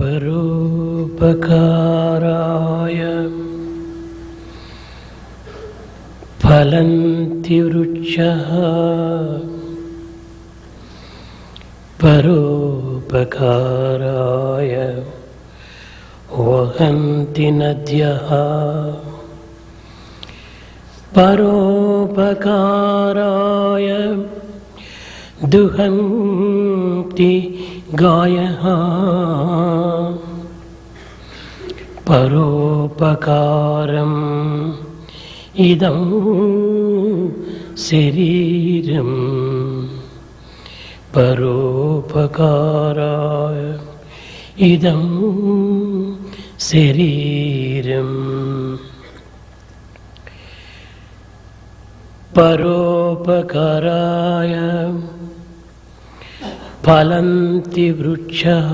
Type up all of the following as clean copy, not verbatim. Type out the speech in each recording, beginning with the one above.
పరోపకారాయ ఫలంతి వృక్షః పరోపకారాయ వహంతి నద్యః పరోపకారాయ దుహంతి గాయః పరోపకారం ఇదం శరీరం పరోపకారాయ ఇదం శరీరం పరోపకారాయ ఫలంతి వృక్షః.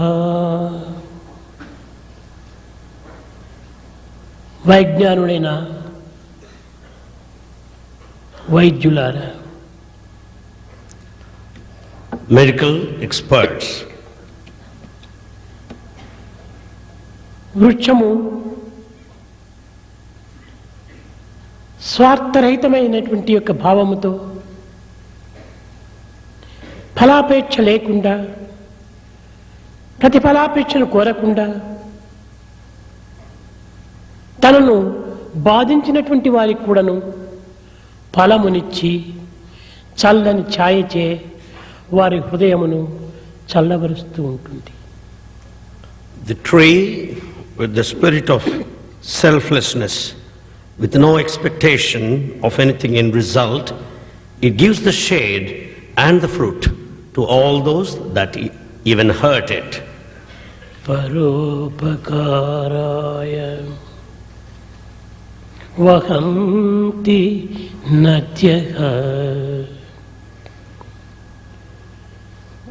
వైజ్ఞానుడైన వైద్యులారా, medical experts, వృక్షము స్వార్థరహితమైనటువంటి యొక్క భావముతో ఫలాపేక్ష లేకుండా, ప్రతిఫలాపేక్షను కోరకుండా తనను బాధించినటువంటి వారికి కూడాను ఫలమునిచ్చి చల్లని ఛాయచే వారి హృదయమును చల్లబరుస్తూ ఉంటుంది. the tree with the spirit of selflessness, with no expectation of anything in result, it gives the shade and the fruit to all those that even hurt it. పరోపకారాయ వహంతి నద్యః.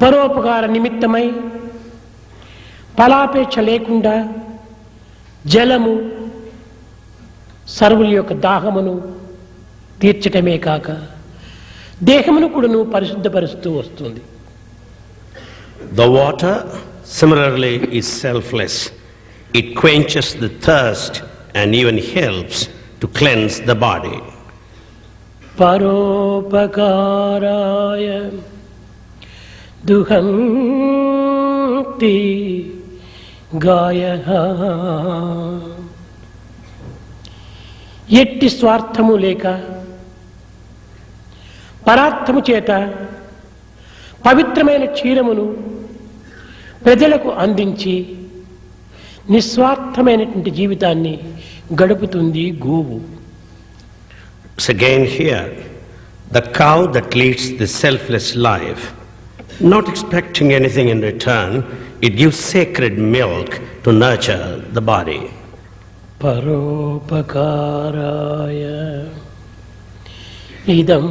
పరోపకార నిమిత్తమై ఫలాపేక్ష లేకుండా జలము సర్వుల యొక్క దాహమును తీర్చటమే కాక దేహమును కూడాను పరిశుద్ధపరుస్తూ వస్తుంది. The water similarly is selfless. It quenches the thirst and even helps to cleanse the body. పరోపకారాయ దుహంతి గాయః. ఎట్టి స్వార్థము లేక పరార్థము చేత పవిత్రమైన క్షీరమును ప్రజలకు అందించి నిస్వార్థమైనటువంటి జీవితాన్ని గడుపుతుంది గోవు. It's again here, the cow that leads the selfless life, not expecting anything in return, it gives sacred milk to nurture the body. పరోపకారాయ ఇదం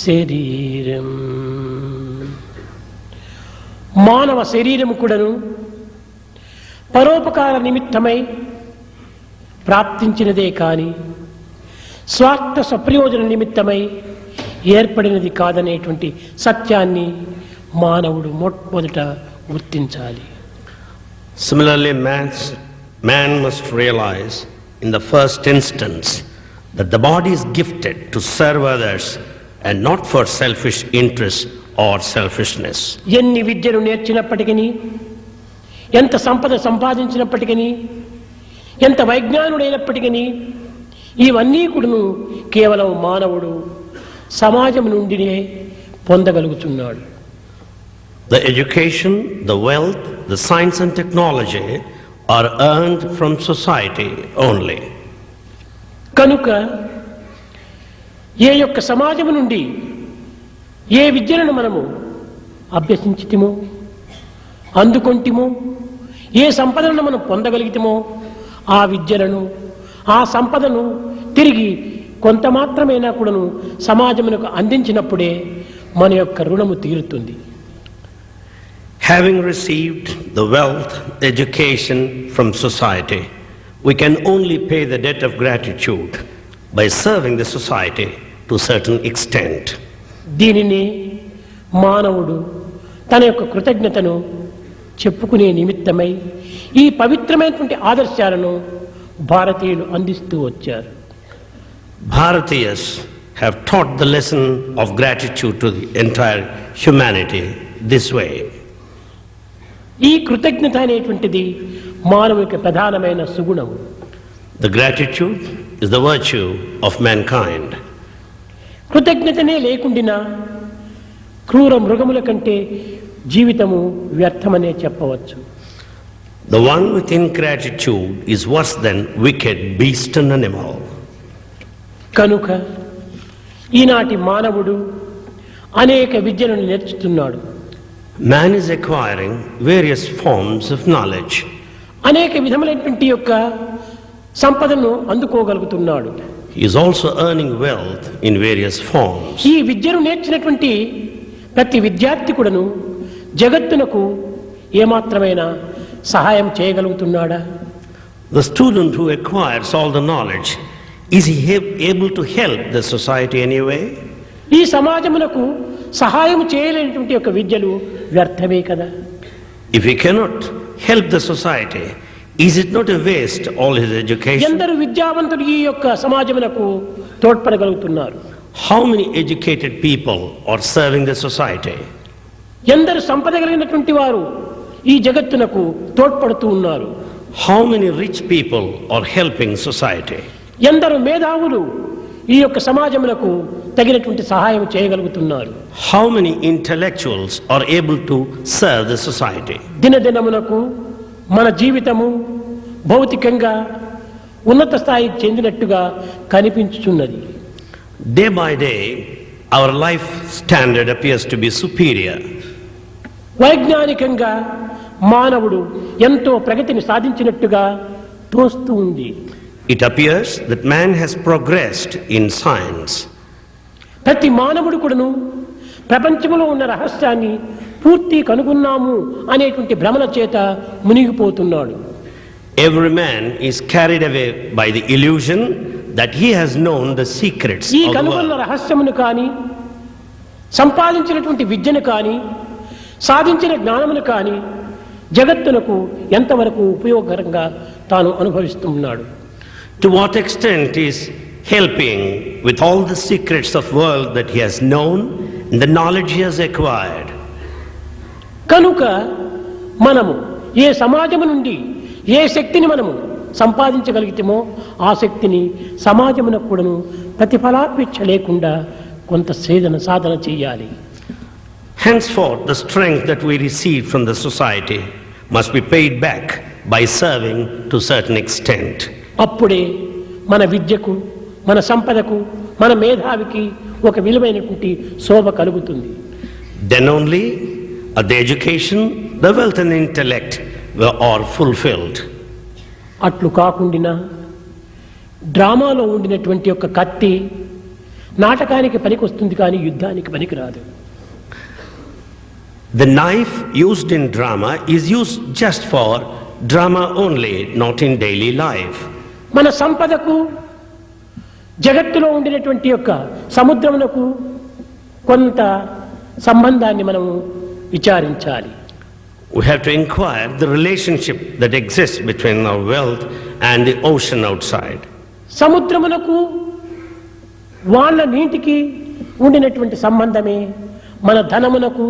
శరీరం. మానవ శరీరము కూడాను పరోపకార నిమిత్తమై ప్రాప్తించినదే కాని స్వార్థ స్వప్రయోజన నిమిత్తమై ఏర్పడినది కాదనేటువంటి సత్యాన్ని మానవుడు మొట్టమొదట గుర్తించాలి. Similarly, man must realize in the first instance that the body is gifted to serve others and not for selfish interest or selfishness. ఎన్ని విద్యను నేర్చినప్పటికీ, ఎంత సంపద సంపాదించినప్పటికీ, ఎంత వైజ్ఞానుడైనప్పటికీ ఇవన్నీ కూడాను కేవలం మానవుడు సమాజం నుండినే పొందగలుగుతున్నాడు. The education, the wealth, the science and technology are earned from society only. కనుక ఏ యొక్క సమాజము నుండి ఏ విద్యలను మనము అభ్యసించితిమో, అందుకొంటిమో, ఏ సంపదలను మనం పొందగలిగితమో ఆ విద్యలను, ఆ సంపదను తిరిగి కొంత మాత్రమైనా కూడాను సమాజమునకు అందించినప్పుడే మన యొక్క రుణము తీరుతుంది. Having received the wealth, education from society, we can only pay the debt of gratitude by serving the society to a certain extent. దీనిని మానవుడు తన యొక్క కృతజ్ఞతను చెప్పుకునే నిమిత్తమై ఈ పవిత్రమైనటువంటి ఆదర్శాలను భారతీయులు అందిస్తూ వచ్చారు. Bharatiyas have taught the lesson of gratitude to the entire humanity this way. ఈ కృతజ్ఞత అనేటువంటిది మానవునికి ప్రధానమైన సుగుణం. The gratitude is the virtue of mankind. కృతజ్ఞతనే లేకుండినా క్రూర మృగముల కంటే జీవితము వ్యర్థమనే చెప్పవచ్చు. The one with ingratitude is worse than wicked beast and animal. కనుక ఈనాటి మానవుడు అనేక విద్యలను నేర్చుతున్నాడు. Man is acquiring various forms of knowledge. అనేక విధములైనటువంటి యొక్క సంపదను అందుకోగలుగుతున్నాడు. He is also earning wealth in various forms. ఈ విద్యను నేర్చినటువంటి ప్రతి విద్యార్థి కూడాను జగత్తునకు ఏమాత్రమైన సహాయం చేయగలుగుతున్నాడా? The student who acquires all the knowledge, is he able to help the society anyway? ఈ సమాజమునకు సహాయం చేయలేనటువంటి యొక్క విద్యలు వ్యర్థమే కదా. If he cannot help the society, is it not a waste all his education? ఎందరు విద్యావంతులు ఈ యొక్క సమాజమునకు తోడ్పడగలుగుతున్నారు? How many educated people are serving the society? ఎందరు సంపద కలిగినటువంటి వారు ఈ జగత్తునకు తోడ్పడుతూ ఉన్నారు? How many rich people are helping society? ఎందరు మేధావులు ఈ యొక్క సమాజమునకు తగినటువంటి సహాయం చేయగలుగుతున్నారు? How many intellectuals are able to serve the society? దినదినమునకు మన జీవితము భౌతికంగా ఉన్నత స్థాయికి చెందినట్టుగా కనిపించుచున్నది. Day by day, our life standard appears to be superior. వైజ్ఞానికంగా మానవుడు ఎంతో ప్రగతిని సాధించినట్టుగా తోస్తూ ఉంది. It appears that man has progressed in science. ప్రతి మానవుడు కూడాను ప్రపంచంలో ఉన్న రహస్యాన్ని పూర్తి కనుగొన్నాము అనేటువంటి భ్రమల చేత మునిగిపోతున్నాడు. Every man is carried away by the illusion that he has known the secrets ఈ of the కనుగొన్న world. రహస్యమును కానీ సంపాదించినటువంటి విద్యను కానీ సాధించిన జ్ఞానమును కానీ జగత్తునకు ఎంతవరకు ఉపయోగకరంగా తాను అనుభవిస్తున్నాడు? To what extent is helping with all the secrets of world that he has known and the knowledge he has acquired? కనుక మనము ఏ సమాజము నుండి ఏ శక్తిని మనము సంపాదించగలిగితేమో ఆ శక్తిని సమాజమునకు కూడాను ప్రతిఫలాపేక్ష లేకుండా కొంత సాధన చేయాలి. Henceforth, the strength that we receive from the society must be paid back by serving to a certain extent. అప్పుడే మన విద్యకు, మన సంపదకు, మన మేధావికి ఒక విలువైనటువంటి శోభ కలుగుతుంది. Then only the education, the wealth and the intellect are fulfilled. అట్లు కాకుండా డ్రామాలో ఉండినటువంటి యొక్క కత్తి నాటకానికి పనికొస్తుంది కానీ యుద్ధానికి పనికిరాదు. The knife used in drama is used just for drama only, not in daily life. మన సంపదకు జగత్తులో ఉండినటువంటి యొక్క సముద్రమునకు కొంత సంబంధాన్ని మనము విచారించాలి. We have to inquire the relationship that exists between our wealth and the ocean outside. సముద్రమునకు వాళ్ళ నీటికి ఉండినటువంటి సంబంధమే మన ధనమునకు,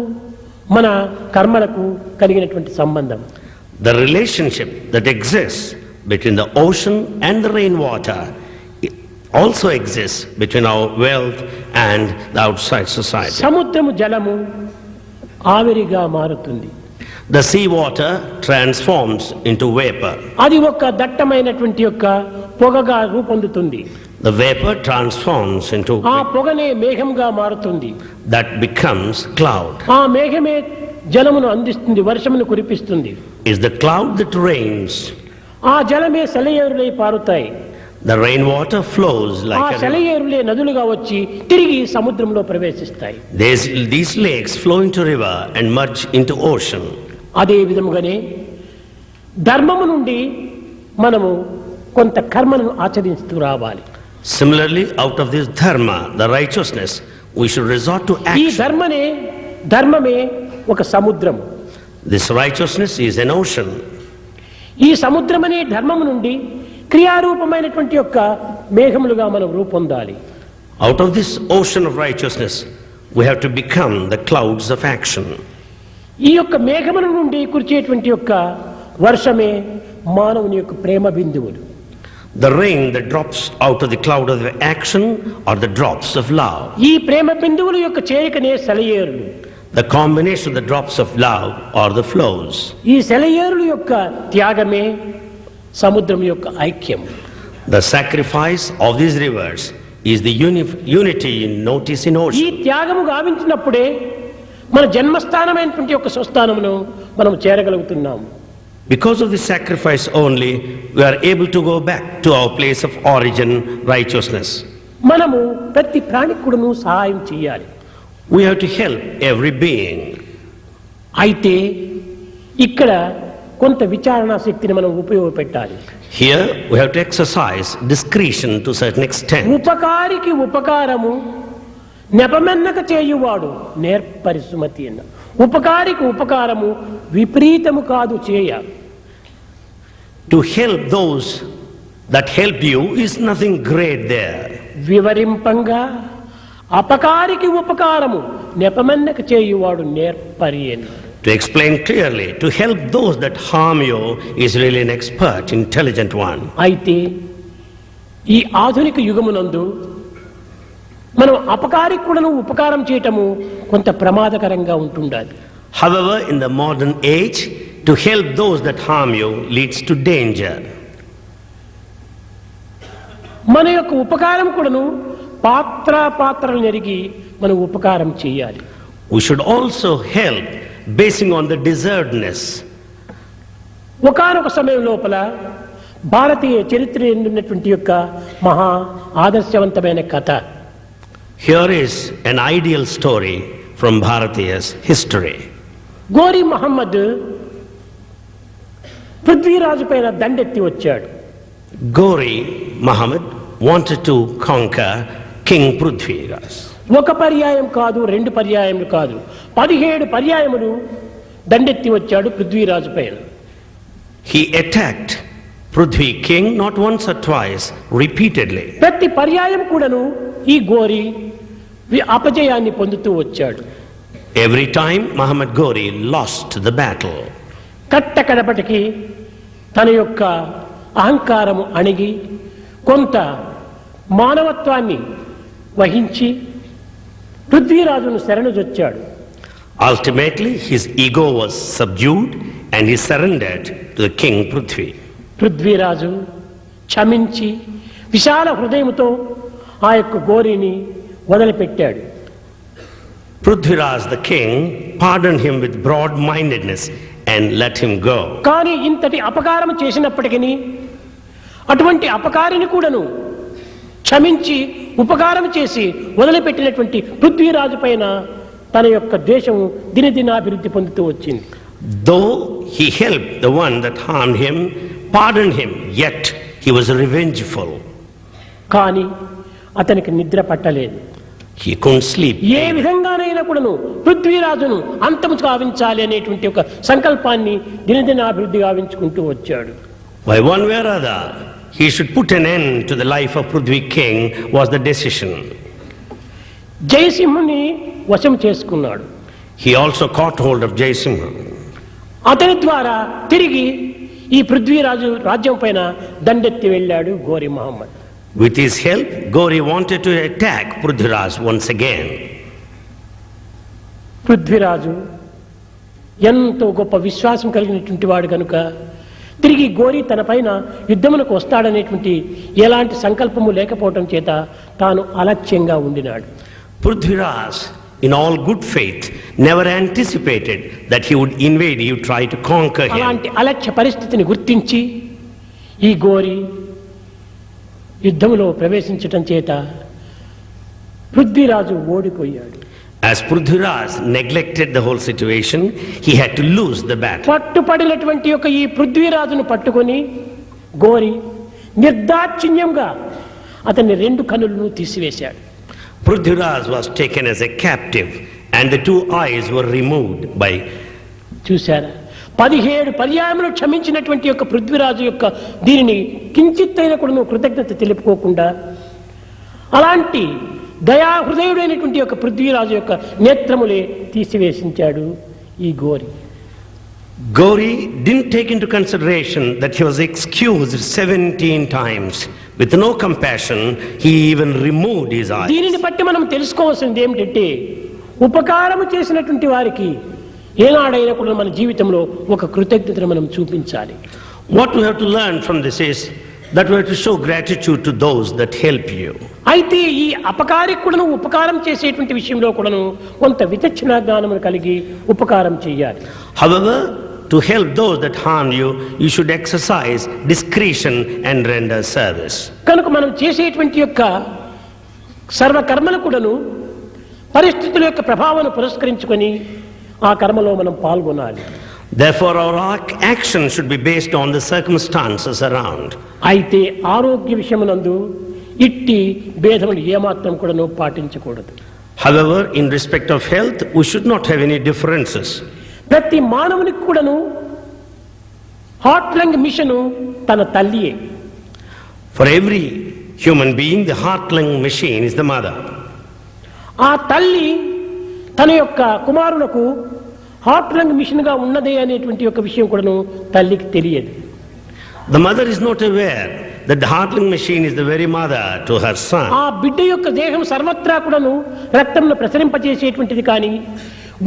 మన కర్మలకు కలిగినటువంటి సంబంధం. The relationship that exists between the ocean and the rainwater also exists between our wealth and the outside society. సముద్రము జలము ఆవిరిగా మారుతుంది. The sea water transforms into vapor. అది ఒక దట్టమైనటువంటి యొక్క పొగగా రూపొందుతుంది. The vapor transforms into ఆ పొగనే మేఘంగా మారుతుంది. that becomes cloud. ఆ మేఘమే జలమును అందిస్తుంది, వర్షమును కురిపిస్తుంది. Is the cloud that rains. ఆ జలమే సెలయేరులై పారుతాయి. The rainwater flows ఆ like a river. సెలయేరులే నదులుగా వచ్చి తిరిగి సముద్రంలో ప్రవేశిస్తాయి. These lakes flow into river and merge into ocean. అదే విధముగానే ధర్మము నుండి మనము కొంత కర్మను ఆచరిస్తూ రావాలి. Similarly, out of this dharma, the righteousness, we should resort to ఈ action. ధర్మమే ఒక సముద్రం. This righteousness is an ocean. ఈ సముద్రం అనే ధర్మము నుండి క్రియారూపమైనటువంటి యొక్క మేఘములుగా మనం రూపొందాలి. Out of this ocean of righteousness, we have to become the clouds of action. ఈ యొక్క మేఘముల నుండి కురిచేటువంటి యొక్క వర్షమే మానవుని యొక్క ప్రేమ బిందువులు. The rain that drops out of the cloud of action are the drops of love. ఈ ప్రేమ బిందువుల యొక్క చేరికనే సెలయేరులు. The combination of the drops of love are the flows. ఈ సెలయేరుల యొక్క త్యాగమే సముద్రం యొక్క ఐక్యం. The sacrifice of these rivers is the unity in notice in ఈ ocean. త్యాగము గావించినప్పుడే మన జన్మస్థానమైనటువంటి యొక్క స్వస్థానమును మనం చేరగలుగుతున్నాము. Because of the sacrifice only, we are able to go back to our place of origin, righteousness. మనము ప్రతి ప్రాణికుడును సహాయం చేయాలి. We have to help every being. అయితే ఇక్కడ కొంత విచారణ శక్తిని మనం ఉపయోగపెట్టాలి. Here we have to exercise discretion to a certain extent. ఉపకారికి ఉపకారము నెపమెన్నక చేయువాడు నేర్పరిసుమతి అన్న. ఉపకారికి ఉపకారము విపరీతము కాదు చేయ. To help those that help you is nothing great there. వివరింపంగా అపకారికి ఉపకారము నెపమెన్నక చేయువాడు నేర్పరి అని. To explain clearly, to help those that harm you is really an expert, intelligent one. అయితే ఈ ఆధునిక యుగమునందు మనం అపకారికి కూడాను ఉపకారం చేయటము కొంత ప్రమాదకరంగా ఉంటుండాలి. However, in the modern age, to help those that harm you leads to danger. మన యొక్క ఉపకారం కూడాను పాత్రలు నెరిగి మనం ఉపకారం చేయాలి. We should also help basing on the deservedness. ఒకానొక సమయం లోపల భారతీయ చరిత్ర ఉన్నటువంటి యొక్క మహా ఆదర్శవంతమైన కథ. Here is an ideal story from Bharatiya's history. గోరి మహమ్మద్ పృథ్వీరాజు పైన దండెత్తి వచ్చాడు. Gori Muhammad wanted to conquer King Prithviraj. ఒక పర్యాయం కాదు, రెండు పర్యాయములు కాదు, 17 పర్యాయములు దండెత్తి వచ్చాడు పృథ్వీరాజు పైన. He attacked Prithvi king not once or twice, repeatedly. ప్రతి పర్యాయం కూడాను ఈ గోరి అపజయాన్ని పొందుతూ వచ్చాడు. Every time Muhammad Gori lost the battle. కట్టకడపటికి తన యొక్క అహంకారము అణిగి కొంత మానవత్వాన్ని వహించి పృథ్వీరాజును శరణుజొచ్చాడు. Ultimately, his ego was subdued and he surrendered to the king Prithvi. Prithviraj క్షమించి విశాల హృదయముతో ఆ యొక్క గోరిని వదిలిపెట్టాడు. Prithviraj the king pardoned him with broad-mindedness and let him go. కానీ ఇంతటి అపకారం చేసినప్పటికీ అటువంటి అపకారిని కూడాను క్షమించి ఉపకారం చేసి వదిలిపెట్టినటువంటి పృథ్వీరాజు పైన తన యొక్క ద్వేషము దినదినాభివృద్ధి పొందుతూ వచ్చింది. Though he helped the one that harmed him, pardoned him, yet he was revengeful. కానీ అతనికి నిద్ర పట్టలేదు. He couldn't sleep. ఏ విధంగానైనా కూడాను పృథ్వీరాజును అంతము గావించాలి అనేటువంటి ఒక సంకల్పాన్ని దినదినాభివృద్ధి గావించుకుంటూ వచ్చాడు. By one way or other, he should put an end to the life of Prithvi king was the decision. జయసింహుని వశం చేసుకున్నాడు. He also caught hold of Jaisimha. అతని ద్వారా తిరిగి ఈ పృథ్వీరాజు రాజ్యం పైన దండెత్తి వెళ్ళాడు గోరి Mohammed. With his help, Gori wanted to attack Prithviraj once again. Prithviraj ఎంతో గొప్ప విశ్వాసం కలిగినటువంటి వాడు కనుక తిరిగి గోరి తన పైన యుద్ధమునకు వస్తాడనేటువంటి ఎలాంటి సంకల్పము లేకపోవటం చేత తాను అలక్ష్యంగా ఉండినాడు. Prithviraj, in all good faith, never anticipated that he would invade, he would try to conquer him. అలాంటి అలక్ష్య పరిస్థితిని గుర్తించి ఈ గోరి యుద్ధములో ప్రవేశించటం చేత పృథ్వీరాజు ఓడిపోయాడు. As Prithviraj neglected the whole situation, he had to lose the battle. పట్టుపడినటువంటి యొక్క ఈ పృథ్వీరాజును పట్టుకొని గోరి నిర్దాక్షిణ్యంగా అతని 2 కన్నులను తీసివేశాడు. Prithviraj was taken as a captive and the 2 eyes were removed by చూశారా, 17 పర్యాయములు క్షమించినటువంటి యొక్క పృథ్వీరాజు యొక్క దీనిని కించిత్తైన కూడా కృతజ్ఞత తెలుపుకోకుండా అలాంటి దయాహృదయుడైనటువంటి యొక్క పృథ్వీరాజు యొక్క నేత్రములే తీసివేసించాడు ఈ Ghori. Gauri didn't take into consideration that he was excused 17 times. With no compassion, he even removed his eyes. దీనిని బట్టి మనం తెలుసుకోవాల్సింది ఏమిటంటే, ఉపకారము చేసినటువంటి వారికి ఏనాడైనా కూడా మన జీవితంలో ఒక కృతజ్ఞతను మనం చూపించాలి. What we have to learn from this is that we have to show gratitude to those that help you. అయితే ఈ అపకారికి కూడాను ఉపకారం చేసేటువంటి విషయంలో కూడాను కొంత విచక్షణ జ్ఞానం కలిగి ఉపకారం చేయాలి. However, to help those that harm you, you should exercise discretion and render service. కనుక మనం చేసేటువంటి యొక్క సర్వకర్మలు కూడాను పరిస్థితుల యొక్క ప్రభావాన్ని పురస్కరించుకొని ఆ కర్మలో మనం పాల్గొనాలి. Therefore, our action should be based on the circumstances around. అయితే ఆరోగ్య విషయమునందు ఇట్టి భేదములు ఏమాత్రం కూడాను పాటించకూడదు. However, in respect of health, we should not have any differences. ప్రతి మానవునికి కూడాను హార్ట్ లంగ్ మిషన్ తన తల్లియే. For every human being, the heart lung machine is the mother. ఆ తల్లి తన యొక్క కుమారులకు హార్ట్ లంగ్ మిషన్ గా ఉన్నదే అనేటువంటి యొక్క విషయం కూడాను తల్లికి తెలియదు. The mother is not aware that the heart lung machine is the very mother to her son. ఆ బిడ్డ యొక్క దేహం సర్వత్రా కూడాను రక్తంను ప్రసరింపచేసేటువంటిది కానీ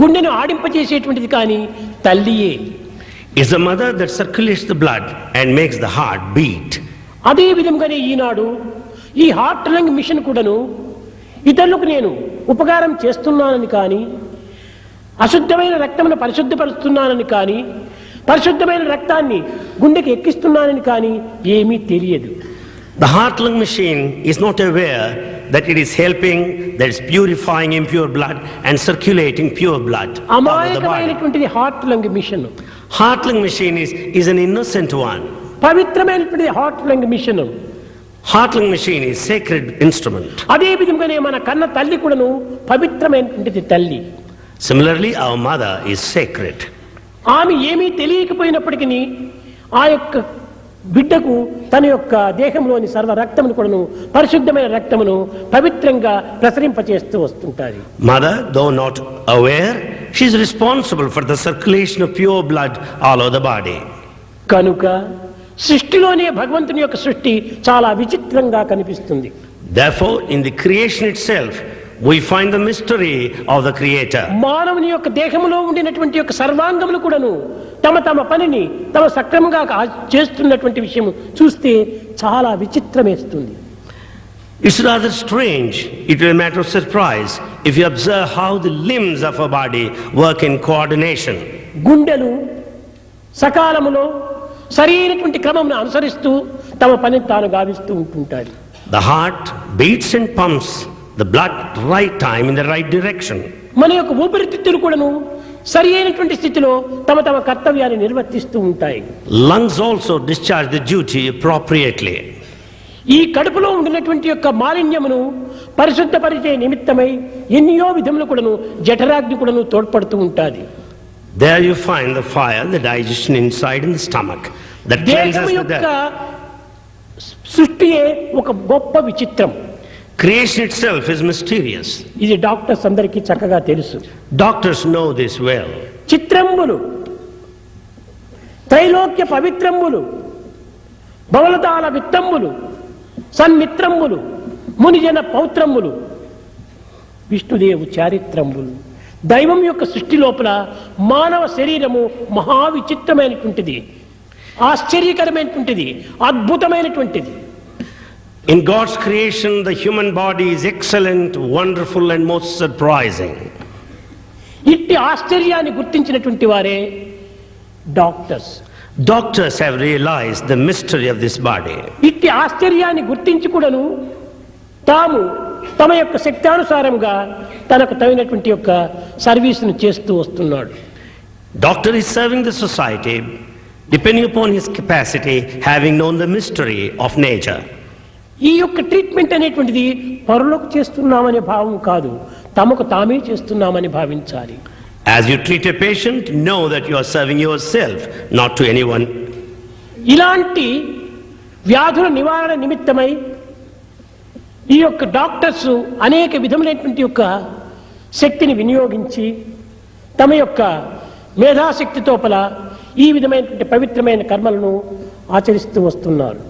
గుండెను ఆడింపచేసేటువంటిది కానీ తల్లియే. It's the mother that circulates the blood and makes the heart beat. అదే విధంగానే ఈనాడు ఈ హార్ట్ లంగ్ మిషన్ కూడాను ఇతరులకు నేను ఉపకారం చేస్తున్నానని కానీ అశుద్ధమైన రక్తమును పరిశుద్ధపరుస్తున్నానని కానీ పరిశుద్ధమైన రక్తాన్ని గుండెకి ఎక్కిస్తున్నానని కానీ ఏమీ తెలియదు. The heart lung machine is not aware that it is helping, that is purifying impure blood and circulating pure blood over the body. అమాయకమైనటువంటిది heart lung machine. Heart lung machine is an innocent one. పవిత్రమైనటువంటి heart lung machine. Heart lung machine is sacred instrument. అదే విధంగానే మన కన్న తల్లి కూడాను పవిత్రమైనటువంటిది తల్లి. Similarly, our mother is sacred. ఆమె ఏమీ తెలియకపోయినప్పటికీ ఆ యొక్క బిడ్డకు తన యొక్క దేహంలోని సర్వ రక్తమును కూడాను పరిశుద్ధమైన రక్తమును పవిత్రంగా ప్రసరింపచేస్తూ వస్తుంటారు. Mother, though not aware, she is responsible for the circulation of pure blood all over the body. కనుక సృష్టిలోనే భగవంతుని యొక్క సృష్టి చాలా విచిత్రంగా కనిపిస్తుంది. Therefore, in the creation itself, we find the mystery of the Creator. మానవుని యొక్క దేహంలో ఉండినటువంటి యొక్క సర్వాంగములు కూడాను తమ తమ పనిని తమ సక్రమంగా చేస్తున్నటువంటి విషయం చూస్తే చాలా విచిత్రమేస్తుంది. It's rather strange, it will be a matter of surprise if you observe how the limbs of our body work in coordination. గుండెలు సకాలములో సరైనటువంటి క్రమమును అనుసరిస్తూ తమ పనిని తాను గావిస్తూ ఉంటుంటాయి. The heart beats and pumps the blood right time in the right direction. మన యొక్క ఊపిరితిత్తులు కూడాను సరి అయినటువంటి స్థితిలో తమ తమ కర్తవ్యాన్ని నిర్వర్తిస్తూ ఉంటాయి. Lungs also discharge the duty appropriately. ఈ కడుపులో ఉండినటువంటి యొక్క మాలిన్యమును పరిశుద్ధపరిచే నిమిత్తమై ఎన్నో విధములు కూడాను జఠరాగ్ని కూడాను తోడ్పడుతూ ఉంటాది. There you find the fire, the digestion inside in the stomach that cleanses the యొక్క dirt. సృష్టియే ఒక గొప్ప విచిత్రం. Creation itself is mysterious. ఇది డాక్టర్స్ అందరికీ చక్కగా తెలుసు. Doctors know this well. చిత్రంబులు త్రైలోక్య పవిత్రంబులు బవలదాల విత్తంబులు సన్మిత్రంబులు మునిజన పౌత్రంబులు విష్ణుదేవు చారిత్రంబులు. దైవం యొక్క సృష్టి లోపల మానవ శరీరము మహావిచిత్రమైనటువంటిది, ఆశ్చర్యకరమైనటువంటిది, అద్భుతమైనటువంటిది. In God's creation, the human body is excellent, wonderful and most surprising. ఇట్టి ఆశ్చర్యాన్ని గుర్తించినటువంటి వారే doctors. Doctors have realized the mystery of this body. ఇట్టి ఆశ్చర్యాన్ని గుర్తించి కూడాను తాము తమ యొక్క శక్తానుసారంగా తనకు తగినటువంటి యొక్క సర్వీసును చేస్తూ వస్తున్నాడు. Doctor is serving the society depending upon his capacity, having known the mystery of nature. ఈ యొక్క ట్రీట్మెంట్ అనేటువంటిది పరులకు చేస్తున్నామనే భావం కాదు, తమకు తామే చేస్తున్నామని భావించాలి. As you treat a patient, know that you are serving yourself, not to anyone. ఇలాంటి వ్యాధుల నివారణ నిమిత్తమై ఈ యొక్క డాక్టర్స్ అనేక విధములైనటువంటి యొక్క శక్తిని వినియోగించి తమ యొక్క మేధాశక్తితో పల ఈ విధమైనటువంటి పవిత్రమైన కర్మలను ఆచరిస్తూ వస్తున్నారు.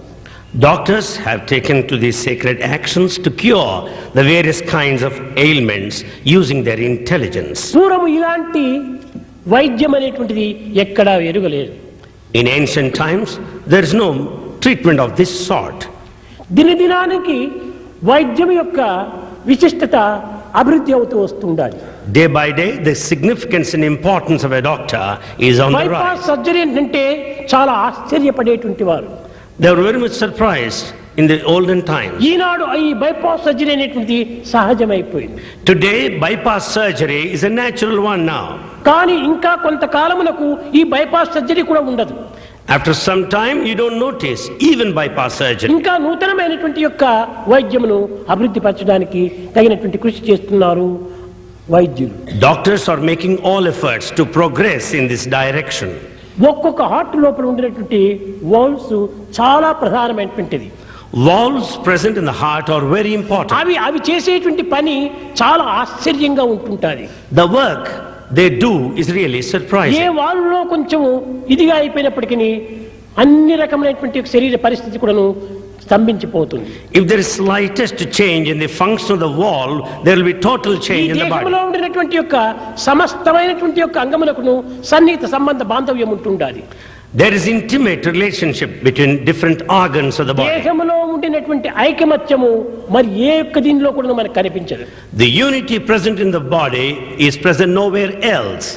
Doctors have taken to these sacred actions to cure the various kinds of ailments using their intelligence. పూర్వము ఇలాంటి వైద్యం అనేటువంటిది ఎక్కడా ఎరుగలేదు. In ancient times, there is no treatment of this sort. దినదినానికి వైద్యం యొక్క విశిష్టత అభివృద్ధి అవుతూ వస్తుండాలి. Day by day, the significance and importance of a doctor is on the bypass rise. Surgery అంటే చాలా ఆశ్చర్యపడేటువంటి వారు. They were very much surprised in the olden times. ఈనాడు ఈ బైపాస్ సర్జరీ అనేటువంటిది సహజమైపోయింది. Today, bypass surgery is a natural one now. కానీ ఇంకా కొంతకాలమునకు ఈ bypass surgery కూడా ఉండదు. After some time, you don't notice even bypass surgery. ఇంకా నూతనమైనటువంటి యొక్క వైద్యమును అభివృద్ధి పరచడానికి తగినటువంటి కృషి చేస్తున్నారు వైద్యులు. Doctors are making all efforts to progress in this direction. ఒక్కొక్క హార్ట్ లోపల ఉండినటువంటి వాల్వ్స్ చాలా ప్రధానమైనటువంటిది. Valves present in the heart are very important. అవి చేసేటువంటి పని చాలా ఆశ్చర్యంగా ఉంటుంటుంది. The work they do is really A surprising. Valve లో కొంచెం ఇదిగా అయిపోయినప్పటికీ అన్ని రకమైనటువంటి శరీర పరిస్థితి కూడాను స్తంభించిపోతుంది. If there is slightest change in the function of the valve, there will be total ఈ change in the దేహంలో body. ఉండినటువంటి యొక్క సమస్తమైనటువంటి యొక్క అంగములకును సన్నిహిత సంబంధ బాంధవ్యం ఉంటుండాలి. There is intimate relationship between different organs of the body. దేహంలో ఉండినటువంటి ఐకమత్యము మరి ఏ ఒక్క దీనిలో కూడా మనకు కనిపించదు. The unity present in the body is present nowhere else.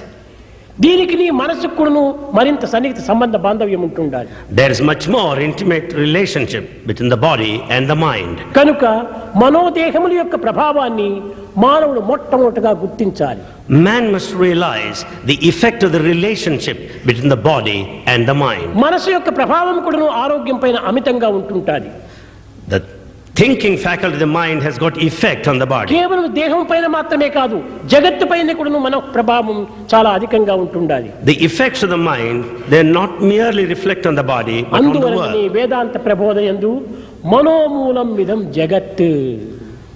దీనికి నీ మనసుకు కూడాను మరింత సన్నిహిత సంబంధ బాంధవ్యం ఉంటుండాలి. There is much more intimate relationship between the body and the mind. కనుక మనోదేహముల యొక్క ప్రభావాన్ని మానవుడు మొట్టమొదటిగా గుర్తించాలి. Man must realize the effect of the relationship between the body and the mind. మనసు యొక్క ప్రభావం కూడాను ఆరోగ్యం పైన అమితంగా ఉంటుంటాది. The thinking faculty of the mind has got effect on the body. కేవలం దేహం పైన మాత్రమే కాదు, జగత్తు పైన కూడాను మన ప్రభావం చాలా అధికంగా ఉంటుండాలి. The effects of the mind, they not merely reflect on the body, but on the అందువలన world. వేదాంత ప్రబోధయందు మనోమూలం విధం జగత్.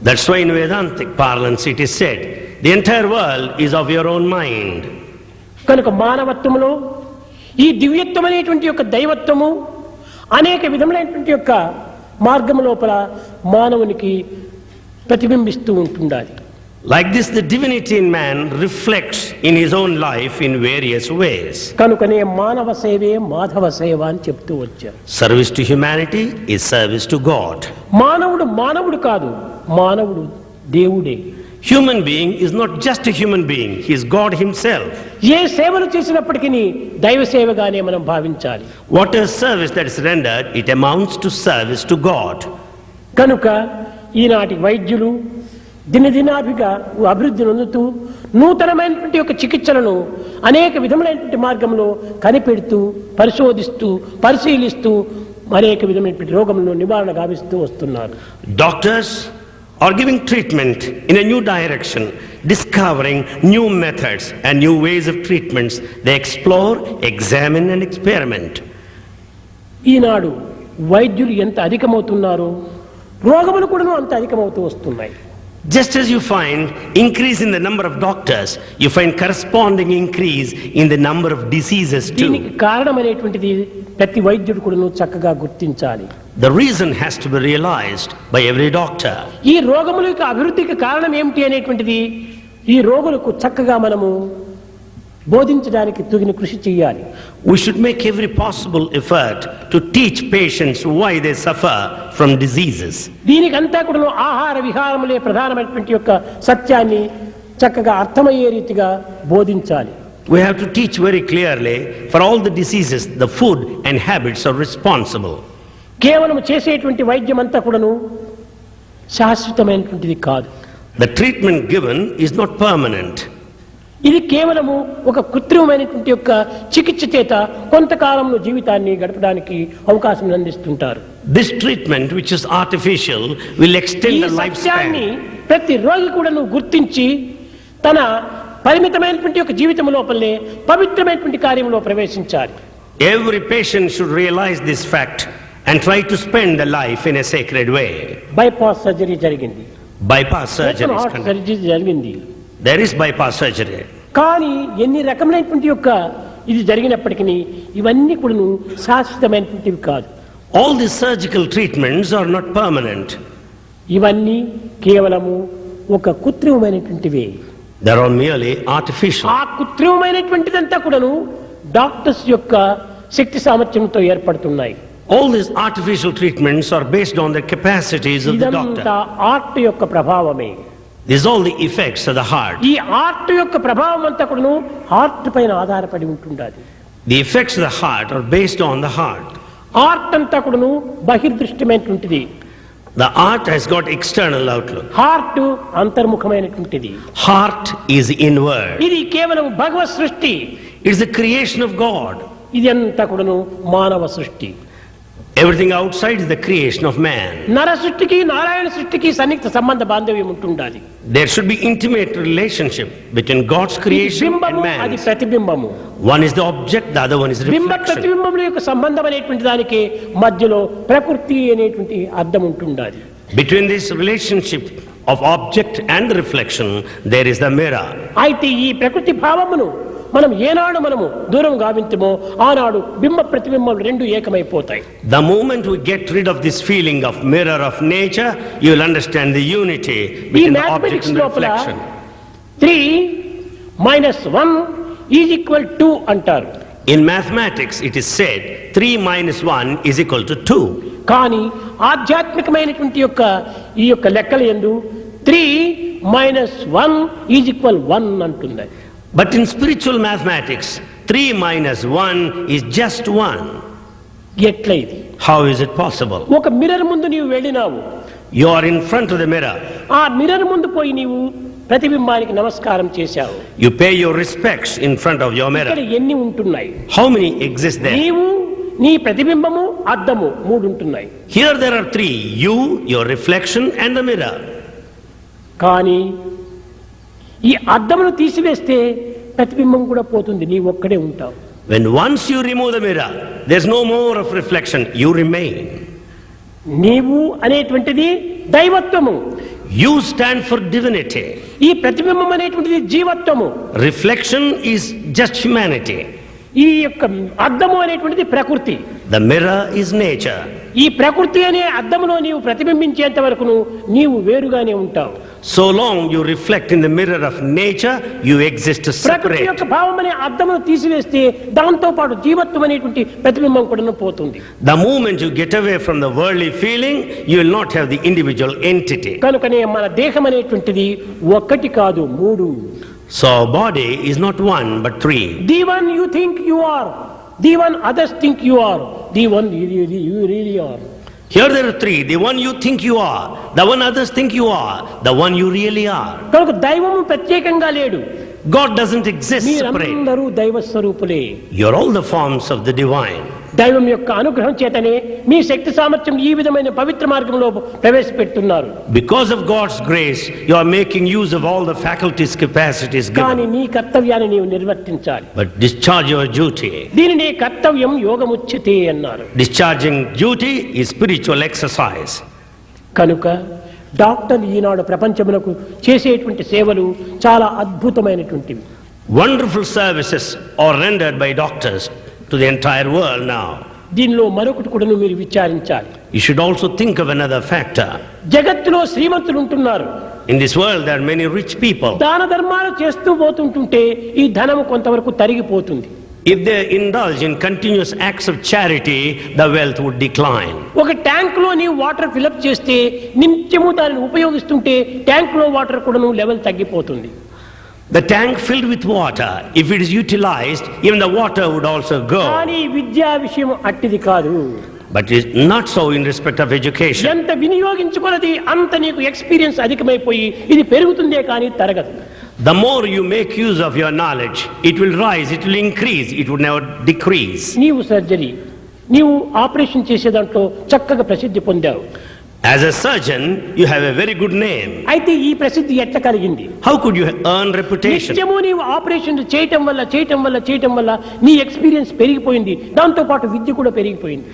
That's why in Vedantic parlance it is said, the entire world is of your own mind. కనుక మానవత్వములో ఈ దివ్యత్వం అనేటువంటి యొక్క దైవత్వము అనేక విధములైనటువంటి యొక్క మార్గము లోపల మానవునికి ప్రతిబింబిస్తూ ఉంటుండాలి. Like this, the divinity in man reflects in his own life in various ways. కనుకనే మానవ సేవే మాధవ సేవ అని చెప్తూ వచ్చారు. Service to humanity is service to God. మానవుడు కాదు, మానవుడు దేవుడే. Human being is not just a human being, he is God himself. ఏ సేవలు చేసినప్పటికీ దైవ సేవగానే మనం భావించాలి. Whatever service that is rendered, it amounts to service to God. కనుక ఈనాటి వైద్యులు దినదినాభిగా అభివృద్ధి నొందుతూ నూతనమైనటువంటి యొక్క చికిత్సలను అనేక విధములైనటువంటి మార్గంలో కనిపెడుతూ పరిశోధిస్తూ పరిశీలిస్తూ అనేక విధమైనటువంటి రోగములను నివారణ గావిస్తూ వస్తున్నారు. Doctors are giving treatment in a new direction, discovering new methods and new ways of treatments. They explore, examine and experiment. ఈనాడు వైద్యులు ఎంత అధికమవుతున్నారో రోగములు కూడా అంత అధికమవుతూ వస్తున్నాయి. Just as you find increase in the number of doctors, you find corresponding increase in the number of diseases దీనికి too. కారణమైనటువంటిది ప్రతి వైద్యుడు కూడా చక్కగా గుర్తించాలి. The reason has to be realized by every doctor. ఈ రోగముల యొక్క అభివృద్ధికి కారణం ఏమిటి అనేటువంటిది ఈ రోగులకు చక్కగా మనము బోధించడానికి తగిన కృషి చేయాలి. We should make every possible effort to teach patients why they suffer from diseases. దీనికంతా కూడా ఆహార విహారములే ప్రధానమైనటువంటి యొక్క సత్యాన్ని చక్కగా అర్థమయ్యే రీతిగా బోధించాలి. We have to teach very clearly for all the diseases, the food and habits are responsible. కేవలం చేసేటువంటి వైద్యం అంతా కూడాను శాశ్వతమైనటువంటిది కాదు. The treatment given is not permanent. ఇది కేవలము ఒక కృత్రిమమైనటువంటి యొక్క చికిత్స చేత కొంతకాలంలో జీవితాన్ని గడపడానికి అవకాశం అందిస్తుంటారు. This treatment, which is artificial, will ఈ extend the సత్యాన్ని lifespan. ప్రతి రోగి కూడా గుర్తించి తన పరిమితమైనటువంటి ఒక జీవితం లోపలనే పవిత్రమైనటువంటి కార్యంలో ప్రవేశించాలి. Every patient should realize this fact and try to spend the life in a sacred way. Bypass surgery జరిగింది, Bypass surgery is heart conducted. Surgery జరిగింది. There is bypass surgery. కానీ ఎన్ని రకమైనటువంటి యొక్క ఇది జరిగినప్పటికీ ఇవన్నీ కూడాను శాశ్వతమైనటువంటివి కాదు. All these surgical treatments are not permanent. ఇవన్నీ కేవలము ఒక కృత్రిమమైనటువంటివే. They are merely artificial. ఆ కృత్రిమమైనటువంటిదంతా కూడాను డాక్టర్స్ యొక్క శక్తి సామర్థ్యంతో ఏర్పడుతున్నాయి. All these artificial treatments are based on the capacities of the ఇదంతా doctor. ఆర్ట్ యొక్క ప్రభావమే. These are all the effects of the heart. ఈ ఆర్ట్ యొక్క ప్రభావం అంతా కూడాను హార్ట్ పైన ఆధారపడి ఉంటుండాలి. The effects of the heart are based on the heart. Art అంతా కూడాను బహిర్దృష్టమైనటువంటిది, The art has got external outlook. Heart అంతర్ముఖమైనటువంటిది. Heart is inward. ఇది కేవలం భగవత్ సృష్టి. It is the creation of God. ఇది అంతా కూడాను మానవ సృష్టి. Everything outside is the creation of man. నర సృష్టికి నారాయణ సృష్టికి సన్నిహిత సంబంధ బాంధవ్యం ఉంటుండాలి. There should be intimate relationship between God's ఇది creation and బింబము, అది man. ప్రతిబింబము. One is the object, the other one is బింబ reflection. ప్రతిబింబముల యొక్క సంబంధం అనేటువంటి దానికి మధ్యలో ప్రకృతి అనేటువంటి అర్థం ఉంటుండాలి. Between this relationship of object and the reflection, there is the mirror. అయితే ఈ ప్రకృతి భావమును మనం ఏనాడు మనము దూరం గావించమో ఆనాడు బింబ ప్రతిబింబములు రెండు ఏకమైపోతాయి. The moment we get rid of this feeling of mirror of nature, you will understand the unity ఈ between the object mathematics and the లోపల reflection. 3 - 1 = 2 అంటారు. In mathematics, it is said 3 minus 1 is equal to 2. కానీ ఆధ్యాత్మికమైనటువంటి యొక్క ఈ యొక్క లెక్కల యందు 3 - 1 = 1 అంటుంది. But in spiritual mathematics, 3 minus 1 is just 1. ఎట్లా ఇది? How is it possible? ఒక మిర్రర్ ముందు నీవు వెళ్ళినావు, You are in front of the mirror. ఆ మిర్రర్ ముందు పోయి నీవు ప్రతిబింబానికి నమస్కారం చేశావు. You pay your respects in front of your ఇక్కడ mirror. ఎన్ని ఉంటున్నాయి? How many exist there? నీవు, నీ ప్రతిబింబము, అద్దము 3 ఉంటున్నాయి. Here there are 3. You, your reflection and the mirror. కానీ ఈ అద్దమును తీసివేస్తే ప్రతిబింబం కూడా పోతుంది, నీవు ఒక్కడే ఉంటావు. When once you remove the mirror, there's no more of reflection. You remain. నీవు అనేటువంటిది దైవత్వము, You stand for divinity. ఈ ప్రతిబింబం అనేటువంటిది జీవత్వము, Reflection is just humanity. ఈ యొక్క అద్దము అనేటువంటిది ప్రకృతి. The mirror is nature. ఈ ప్రకృతి అనే అద్దములో నీవు ప్రతిబింబించేంత వరకు నీవు వేరుగానే ఉంటావు. So long you reflect in the mirror of nature, you exist ప్రకృతి separate. యొక్క భావం అనే అద్దమును తీసివేస్తే దాంతో పాటు జీవత్వం అనేటువంటి ప్రతిబింబం కూడా పోతుంది. The moment you get away from the worldly feeling, you will not have the individual entity. కనుకనే మన దేహం అనేటువంటిది ఒక్కటి కాదు, 3. So our body is not 1 but 3. The one you think you are, the one others think you are, the one you really are. Here there are 3. The one you think you are, the one others think you are, the one you really are. కనుక దైవము ప్రత్యేకంగా లేడు. God doesn't exist separate. మీరందరూ దైవ స్వరూపులే. You're all the forms of the divine. దైవం యొక్క అనుగ్రహం చేతనే మీ శక్తి సామర్థ్యం ఈ విధమైన పవిత్ర మార్గంలో ప్రవేశపెడుతున్నారు. Because of God's grace, you are making use of all the faculties, capacities కానీ given. నీ కర్తవ్యాన్ని నీవు నిర్వర్తించాలి. But discharge your duty. దీనిని కర్తవ్యం యోగముచ్యతే అన్నారు. Discharging duty is spiritual exercise. కనుక డాక్టర్లు ఈనాడు ప్రపంచమునకు చేసేటువంటి సేవలు చాలా అద్భుతమైనటువంటివి. Wonderful services are rendered by doctors to the entire world now. దీనిలో మరొకటి కూడా మీరు విచారించాలి. You should also think of another factor. జగత్తులో శ్రీమంతులు ఉంటున్నారు. In this world there are many rich people. దాన ధర్మాలు చేస్తూ పోతుంటుంటే ఈ ధనము కొంతవరకు తరిగిపోతుంది. If they indulge in continuous acts of charity, the wealth would decline. ఒక ట్యాంక్ లో నీవు వాటర్ ఫిలప్ చేస్తే నిత్యము దానిని ఉపయోగిస్తుంటే ట్యాంక్ లో వాటర్ కూడా లెవెల్ తగ్గిపోతుంది. The tank filled with water, if it is utilized, even the water would also go. కానీ విద్యా విషయం అట్టిది కాదు. But it is not so in respect of education. ఎంత వినియోగించుకున్నది అంత నీకు ఎక్స్పీరియన్స్ అధికమైపోయి ఇది పెరుగుతుందే కానీ తరగదు. The more you make use of your knowledge, it will rise, it will increase, it would never decrease. నీవు సర్జరీ, నీవు ఆపరేషన్ చేసే దాంట్లో చక్కగా ప్రసిద్ధి పొందావు. As a surgeon, you have a very good name. అయితే ఈ ప్రసిద్ధి ఎట్ట కలిగింది? How could you earn reputation? నిత్యము నీవు ఆపరేషన్ చేయటం వల్ల నీ ఎక్స్పీరియన్స్ పెరిగిపోయింది, దాంతో పాటు విద్య కూడా పెరిగిపోయింది.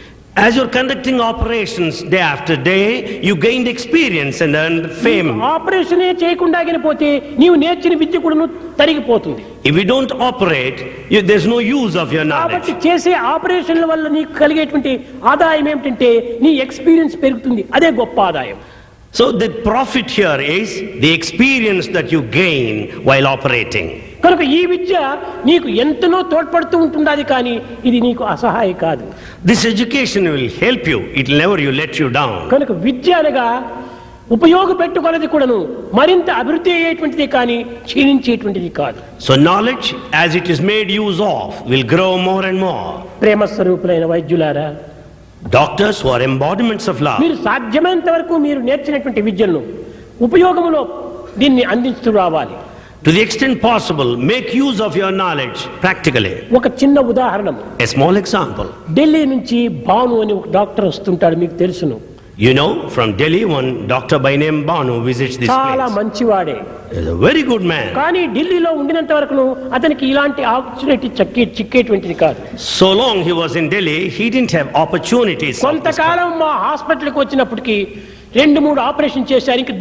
As you're conducting operations day after day, you gained experience and earned fame. ఆపరేషనే చేయకుండా పోతే నీవు నేర్చిన విద్య కూడా తరిగిపోతుంది. If you don't operate, there's no use of your knowledge. కాబట్టి చేసే ఆపరేషన్ల వల్ల నీకు కలిగేటువంటి ఆదాయం ఏమిటంటే నీ ఎక్స్పీరియన్స్ పెరుగుతుంది, అదే గొప్ప ఆదాయం. So the profit here is the experience that you gain while operating. కనుక ఈ విద్య నీకు ఎంతనో తోడ్పడుతూ ఉంటున్నది, కానీ ఇది నీకు అసహాయ కాదు. This education will help you. It will never let you down. కనుక విద్య అనగా ఉపయోగపెట్టుకున్నది కూడాను మరింత అభివృద్ధి అయ్యేటువంటిది, కానీ క్షీణించేటువంటిది కాదు. So knowledge, as it is made use of, will grow more and more. Prema స్వరూపులైన వైద్యులారా, Doctors who are embodiments of love, మీరు సాధ్యమైనంత వరకు మీరు నేర్చినటువంటి విద్యను ఉపయోగములో దీన్ని అందిస్తూ రావాలి. to the extent possible, make use of your knowledge practically. ఒక చిన్న ఉదాహరణ, A small example. ఢిల్లీ నుంచి భాను అని ఒక డాక్టర్ వస్తుంటాడు, మీకు తెలుసును. You know, from Delhi, one doctor by name Banu visits this చాలా place. మంచివాడే, He's a very good man. కానీ ఢిల్లీలో ఉండినంత వరకు అతనికి ఇలాంటి ఆపర్చునిటీ చిక్కేటువంటిది కాదు. So long he was in Delhi, he didn't have opportunities. కొంతకాలం మా హాస్పిటల్కి వచ్చినప్పటికీ 2-3 ఆపరేషన్ చేశారు, ఇంక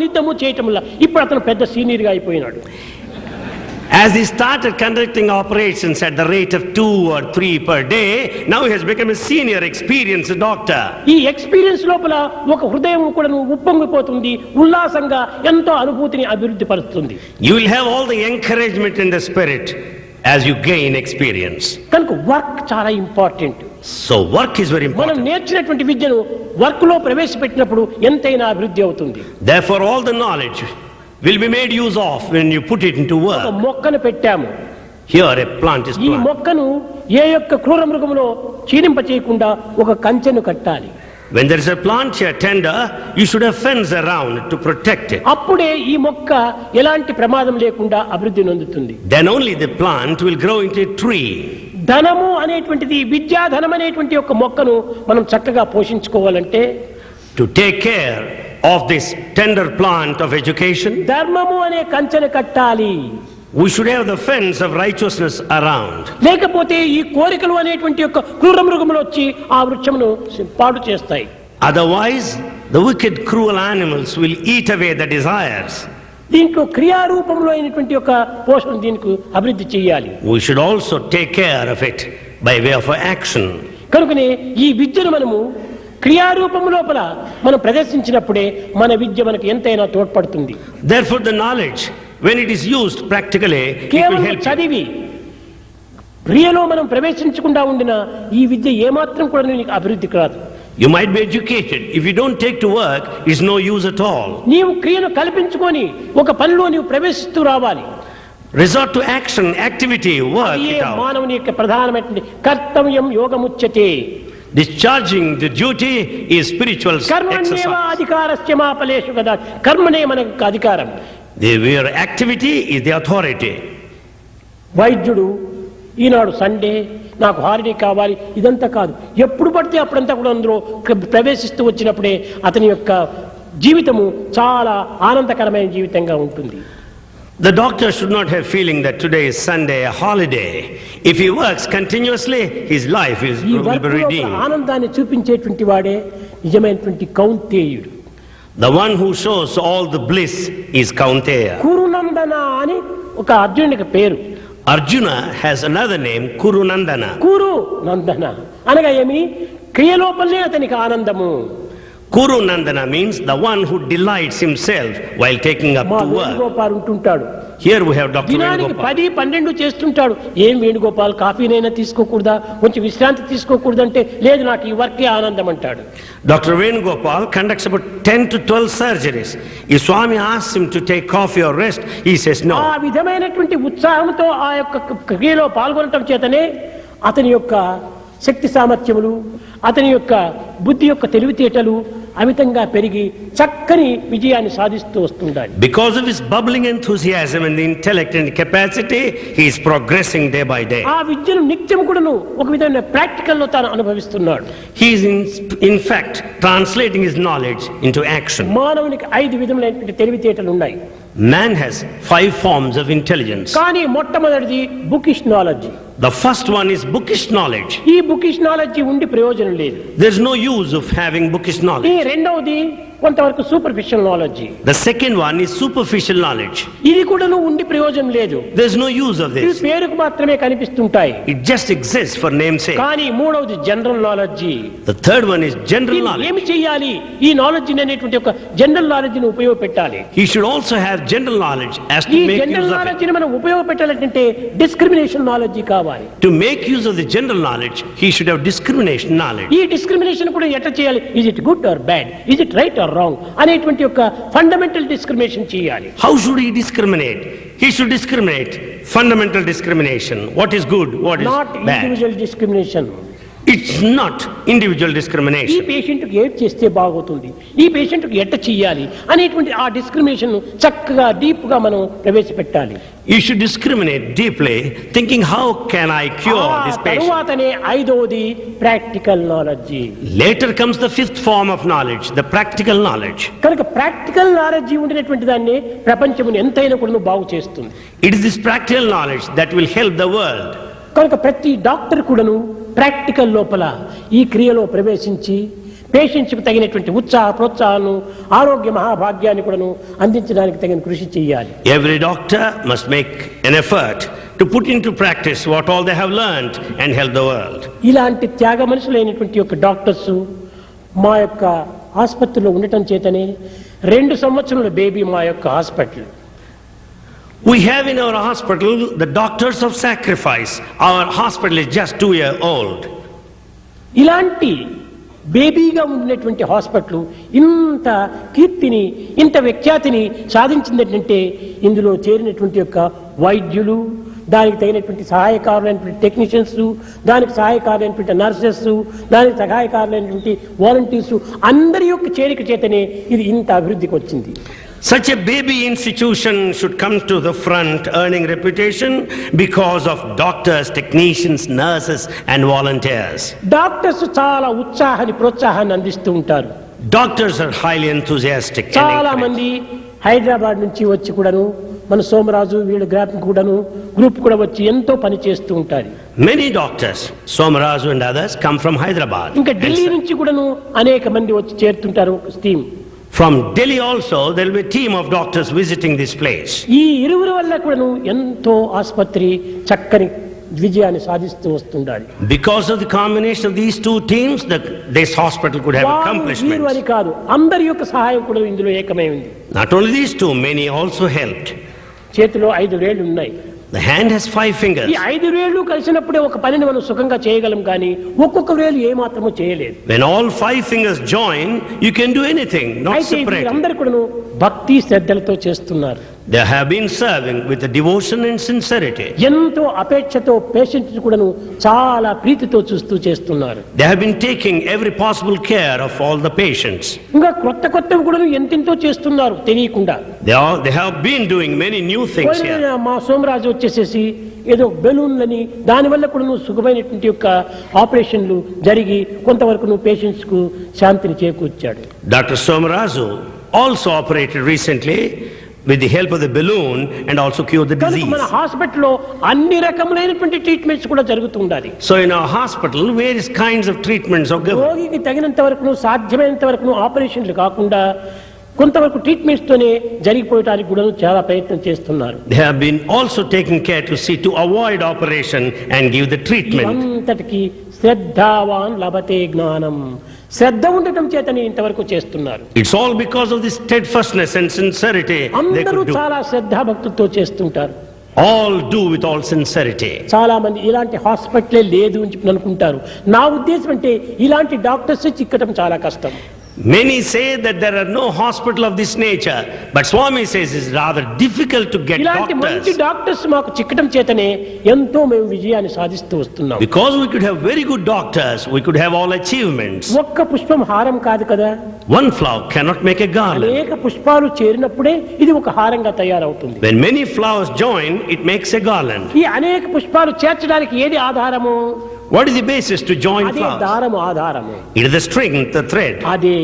నిద్దము చేయటం వల్ల ఇప్పుడు అతను పెద్ద సీనియర్గా అయిపోయినాడు. As he started conducting operations at the rate of 2 or 3 per day, now he has become a senior experienced doctor. ఈ ఎక్స్పీరియన్స్ లోపల ఒక హృదయం కూడా ఉప్పొంగిపోతుంది, ఉల్లాసంగా ఎంతో అనుభూతిని అభివృద్ధి పరుస్తుంది. You will have all the encouragement in the spirit as you gain experience. కనుక వర్క్ చాలా important. So work is very మనం important. నేర్చినటువంటి విద్యను వర్క్ లో ప్రవేశపెట్టినప్పుడు ఎంతైనా అభివృద్ధి అవుతుంది. Therefore all the knowledge will be made use of when you put it into ఒక work. మొక్కను పెట్టాము, Here a plant is ఈ planted. మొక్కను ఏ యొక్క క్రూర మృగములో క్షీణింప చేయకుండా ఒక కంచెను కట్టాలి. When there is a plant here tender, you should have fence around to protect it. అప్పుడే ఈ మొక్క ఎలాంటి ప్రమాదం లేకుండా అభివృద్ధి నొందుతుంది. Then only the plant will grow into a tree. ధనము అనేటువంటిది, విద్యాధనం అనేటువంటి ఒక మొక్కను మనం చక్కగా పోషించుకోవాలంటే To take care of this tender plant of education, ధర్మము అనే కంచెను కట్టాలి. we should have the fence of righteousness around. లేకపోతే ఈ కోరికలు అనేటువంటి యొక్క క్రూర మృగములు వచ్చి ఆ వృక్షమును పాడు చేస్తాయి. Otherwise, the wicked, cruel animals will eat away the desires. దీంట్లో క్రియారూపంలో అయినటువంటి ఒక పోషణ దీనికి అభివృద్ధి చేయాలి. We should also take care of it by way of action. కనుకనే ఈ విద్యను మనము క్రియారూపం లోపల మనం ప్రదర్శించినప్పుడే మన విద్య మనకు ఎంతైనా తోడ్పడుతుంది. Therefore, the knowledge, when it is used practically, it will కేవలం help you. చదివి క్రియలో మనం ప్రవేశించకుండా ఉండిన ఈ విద్య ఏమాత్రం కూడా నీకు అభివృద్ధికి రాదు. You might be educated. If you don't take to work, it's no use at all. నీవు క్రియను కల్పించుకొని ఒక పనిలో నీవు ప్రవేశిస్తూ రావాలి. Resort to action, activity, work A it out. మానవుని యొక్క ప్రధానమైనటువంటి కర్తవ్యం యోగముచ్యతే. Discharging the duty is spiritual కర్మణ్యేవ exercise. అధికారస్య మా ఫలేషు కదా. కర్మనే మనకు అధికారం. Your activity is the authority. వైద్యుడు ఈనాడు సండే నాకు హాలిడే కావాలి ఇదంతా కాదు, ఎప్పుడు పడితే అప్పుడంతా కూడా అందులో ప్రవేశిస్తూ వచ్చినప్పుడే అతని యొక్క జీవితము చాలా ఆనందకరమైన జీవితంగా ఉంటుంది. The doctor should not have feeling that today is Sunday, a holiday. If he works continuously, his life ఈ will be వర్క్ redeemed. ఆనందాన్ని చూపించేటువంటి వాడే నిజమైనటువంటి కౌంతేయుడు. The one who shows all the bliss is Kaunteya. కురునందన అని ఒక అర్జునుడికి పేరు. Arjuna has another name, Kurunandana. కురు నందన అనగా ఏమి, క్రియలోపలనే అతనికి ఆనందము. Kurunandana means the one who delights himself while taking up మా to work. Venugopal ఉంటుంటాడు, Here we have Dr. దినానికి Venugopal. 10-12 చేస్తుంటాడు. ఏం వేణుగోపాల్ కాఫీనైనా తీసుకోకూడదా, కొంచెం విశ్రాంతి తీసుకోకూడదంటే లేదు నాకు ఈ వర్కే ఆనందం అంటాడు. Dr. Venugopal conducts about 10 to 12 surgeries. If Swami asks him to take coffee or rest, he says ఆ no. విధమైనటువంటి ఉత్సాహంతో ఆ యొక్క క్రియలో పాల్గొనటం చేతనే అతని యొక్క శక్తి సామర్థ్యములు, అతని యొక్క బుద్ధి యొక్క తెలివితేటలు అమితంగా పెరిగి చక్కని విజయాన్ని సాధిస్తూ వస్తుండాలి. Because of his bubbling enthusiasm and the intellect and capacity, he is progressing day by day. ఆ విద్యను నిత్యం కూడాను ఒక విధమైన ప్రాక్టికల్ లో తాను అనుభవిస్తున్నాడు. He is in fact translating his knowledge into action. మానవునికి 5 విధములైనటువంటి తెలివితేటలు ఉన్నాయి. Man has 5 forms of intelligence. కానీ మొట్టమొదటిది bookish knowledge. The first one is bookish knowledge. ఈ బుకిష్ నాలెడ్జ్ ఉండి ప్రయోజనం లేదు. There is no use of having bookish ఈ knowledge. రెండవది కొంతవరకు superficial knowledge. The second one is superficial knowledge. ఇది కూడాను ఉండి ప్రయోజనం లేదు. There is no use of ఇవి this. పేరుకు మాత్రమే కనిపిస్తుంటాయి. It just exists for namesake. కానీ మూడవది general knowledge. The third one is general knowledge. ఏమి చేయాలి? ఈ నాలెడ్జ్ అనేటువంటి ఒక జనరల్ నాలెడ్జ్ ని ఉపయోగపెట్టాలి. He should also have general knowledge as ఈ to make general use of it. Knowledge ని మనం ఉపయోగపెట్టాలంటే డిస్క్రిమినేషన్ నాలెడ్జ్ కావాలి. To make use of the general knowledge, he should have discrimination knowledge. ఈ discrimination కూడా ఎట్లా చేయాలి? Is it good or bad, is it right are wrong అనేటువంటి యొక్క fundamental discrimination చేయాలి. How should he discriminate? He should discriminate fundamental discrimination. What is good, what is not bad. Individual discrimination. It's not individual ఈ discrimination. Patient కి ఏది చేస్తే బాగుతుంది, ఈ patient కి ఎట్ట చేయాలి అనేటువంటి ఆ డిస్క్రిమినేషన్ చక్కగా డీప్ గా మనం ప్రవేశపెట్టాలి. You should discriminate deeply, thinking how can I cure this patient. తరువాతనే ఐదవది practical knowledge. Later comes the 5th form of knowledge, the practical knowledge. కనుక ప్రాక్టికల్ నాలెడ్జ్ ఉండినటువంటి దాన్ని ప్రపంచమును ఎంతైనా కూడా బాగు చేస్తుంది. It is this practical knowledge that will help the world. కనుక ప్రతి డాక్టర్ కూడాను ప్రాక్టికల్ లోపల ఈ క్రియలో ప్రవేశించి పేషెంట్స్కి తగినటువంటి ఉత్సాహ ప్రోత్సాహాలను ఆరోగ్య మహాభాగ్యాన్ని కూడాను అందించడానికి తగిన కృషి చేయాలి. Every doctor must make an effort to put into practice what all they have learned and help the world. ఇలాంటి త్యాగ మనుషులైనటువంటి యొక్క డాక్టర్స్ మా యొక్క ఆసుపత్రిలో ఉండటం చేతనే 2 సంవత్సరాల బేబీ మా యొక్క hospital. We have in our hospital the doctors of sacrifice. Our hospital is just 2 years old. ఇలాంటి బేబీగా ఉన్నటువంటి హాస్పిటల్ ఇంత కీర్తిని ఇంత వ్యాఖ్యాతిని సాధించిందంటే ఇందులో చేరినటువంటి యొక్క వైద్యులు, దానికి తగినటువంటి సహాయకారులైనటువంటి టెక్నీషియన్స్, దానికి సహాయకారులైనటువంటి నర్సెస్, దానికి సహాయకారులైనటువంటి వాలంటీర్స్ అందరి యొక్క చేరిక చేతనే ఇది ఇంత అభివృద్ధికి వచ్చింది. Such a baby institution should come to the front, earning reputation because of doctors, technicians, nurses and volunteers. Doctors చాలా ఉత్సాహాన్ని ప్రోత్సాహాన్ని అందిస్తూ ఉంటారు. Doctors are highly enthusiastic. and చాలా encouraging. మంది హైదరాబాద్ నుంచి వచ్చి కూడాను మన సోమరాజు వీళ్ళ గ్రూప్ కూడా వచ్చి ఎంతో పని చేస్తూ ఉంటారు. Many doctors, Somarazu and others, come from Hyderabad. ఇంకా ఢిల్లీ నుంచి కూడాను అనేక మంది వచ్చి చేరుతుంటారు team. From Delhi also, there will be a team of doctors visiting this place. ఈ ఇరువురి వల్ల కూడాను ఎంతో ఆసుపత్రి చక్కని విజయాన్ని సాధిస్తూ వస్తుండాలి. Because of the combination of these 2 teams, this hospital could have వీరు accomplishments. అని కాదు, అందరి యొక్క సహాయం కూడా ఇందులో ఏకమై ఉంది. Not only these 2, many also helped. చేతిలో 5 వేళ్లు ఉన్నాయి. The hand has 5 fingers. ఈ 5 వేళ్లు కలిసినప్పుడే ఒక పనిని మనం సుఖంగా చేయగలం, కానీ ఒక్కొక్క వేలు ఏ మాత్రమూ చేయలేదు. When all 5 fingers join, you can do anything, not అయితే separate. వీరందరూ కూడాను భక్తి శ్రద్ధలతో చేస్తున్నారు. They have been serving with the devotion and sincerity. ఎంతో అపేక్షతో పేషెంట్స్ కూడాను చాలా ప్రీతితో చూస్తూ చేస్తున్నారు. They have been taking every possible care of all the patients. ఇంకా కొత్తవి కూడాను ఎంతెంతో చేస్తున్నారు తెలియకుండా. They have been doing many new things here. మా సోమరాజు వచ్చేసేసి ఏదో బెలూన్లని దానివల్ల కూడా సుఖమైనటువంటి యొక్క ఆపరేషన్లు జరిగి కొంతవరకు పేషెంట్స్ కు శాంతిని చేకూర్చాడు. Dr. Somarazu also operated recently with the help of the balloon and also cured the disease. మన హాస్పిటల్లో అన్ని రకములైనటువంటి ట్రీట్మెంట్స్ కూడా జరుగుతుండాలి. So in our hospital, various kinds of treatments are given. రోగికి తగినంత వరకు సాధ్యమైనంత వరకు ఆపరేషన్లు కాకుండా కొంతవరకు ట్రీట్మెంట్స్ తోనే జరిగిపోయడానికి కూడా చాలా ప్రయత్నం చేస్తున్నారు. They have been also taking care to avoid operation and give the treatment. అంతటికి శ్రద్ధావాన్ లభతే జ్ఞానం, శ్రద్ధ ఉండటం చేతనే ఇంతవరకు చేస్తున్నారు. It's all because of this steadfastness and sincerity they అందరూ could do. చాలా శ్రద్ధాభక్తులతో చేస్తుంటారు. All do with all sincerity. చాలా మంది ఇలాంటి హాస్పిటలే లేదు అని చెప్పి అనుకుంటారు. నా ఉద్దేశం అంటే ఇలాంటి డాక్టర్స్ చిక్కటం చాలా కష్టం. Many say that there are no hospital of this nature, but Swami says it's rather difficult to get ఇలాంటి మంచి doctors. డాక్టర్స్ మాకు చిక్కడం చేతనే ఎంతో మేము విజయాన్ని సాధిస్తూ వస్తున్నాం. Because we could have very good doctors, we could have all achievements. ఒక్క పుష్పం హారం కాదు కదా, One flower cannot make a garland. అనేక పుష్పాలు చేరినప్పుడే ఇది ఒక హారంగా తయారవుతుంది. When many flowers join, it makes a garland. ఈ అనేక పుష్పాలు చేర్చడానికి ఏది ఆధారము? What is the basis to join అదే flowers? దారము ఆధారము. It is the string, the thread. అదే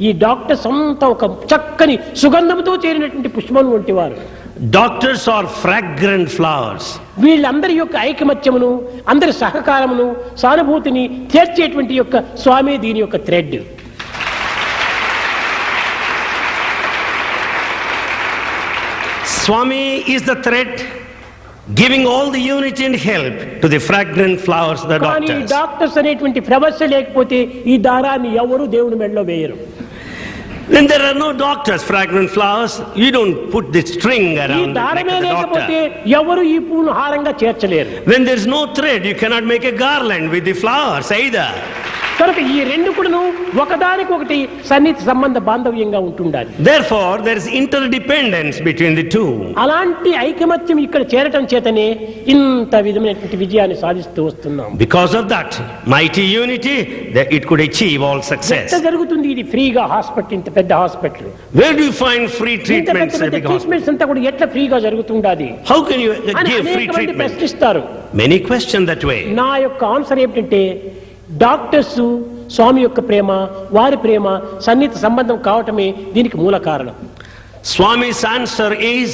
ఈ డాక్టర్స్ అంతా ఒక చక్కని సుగంధంతో చేరినటువంటి పుష్పం వంటి వారు. Doctors are fragrant flowers. వీళ్ళందరి యొక్క ఐకమత్యమును, అందరి సహకారమును, సానుభూతిని తీర్చేటువంటి యొక్క స్వామి దీని యొక్క thread. Swami is the thread, giving all the unity and help to the fragrant flowers, the కానీ doctors. డాక్టర్స్ అనేటువంటి ప్రవస్య లేకపోతే ఈ దారాన్ని ఎవరు దేవుని మెడలో వేయరు. When there are no doctors, fragrant flowers, you don't put the string ఈ around the neck దారమే of the లేకపోతే doctor. ఎవరు ఈ పూను హారంగా చేర్చలేరు. When there's no thread, you cannot make a garland with the flowers either. కనుక ఈ రెండు కూడాను ఒకదానికొకటి సన్నిహిత సంబంధ బాంధవ్యంగా ఉంటుండాలి. Therefore, there is interdependence between the two. అలాంటి ఐకమత్యం ఇక్కడ చేరటం చేతనే ఇంత విధమైనటువంటి విజయాన్ని సాధిస్తూ వస్తున్నాం. Because of that mighty unity, that it could achieve all ఎంత success. జరుగుతుంది ఇది ఫ్రీగా హాస్పిటల్, ఇంత పెద్ద hospital, Where do you find free ఇంత treatments పెద్ద in a big hospital? Treatments అంతా కూడా ఎట్లా ఫ్రీగా జరుగుతుండాది How can you అని give free అనేక మంది treatment? ప్రశ్నిస్తారు. Many question that way. నా యొక్క ఆన్సర్ ఏమిటంటే డాక్టర్స్ స్వామి యొక్క ప్రేమ, వారి ప్రేమ సన్నిహిత సంబంధం కావటమే దీనికి మూల కారణం. Swami's answer is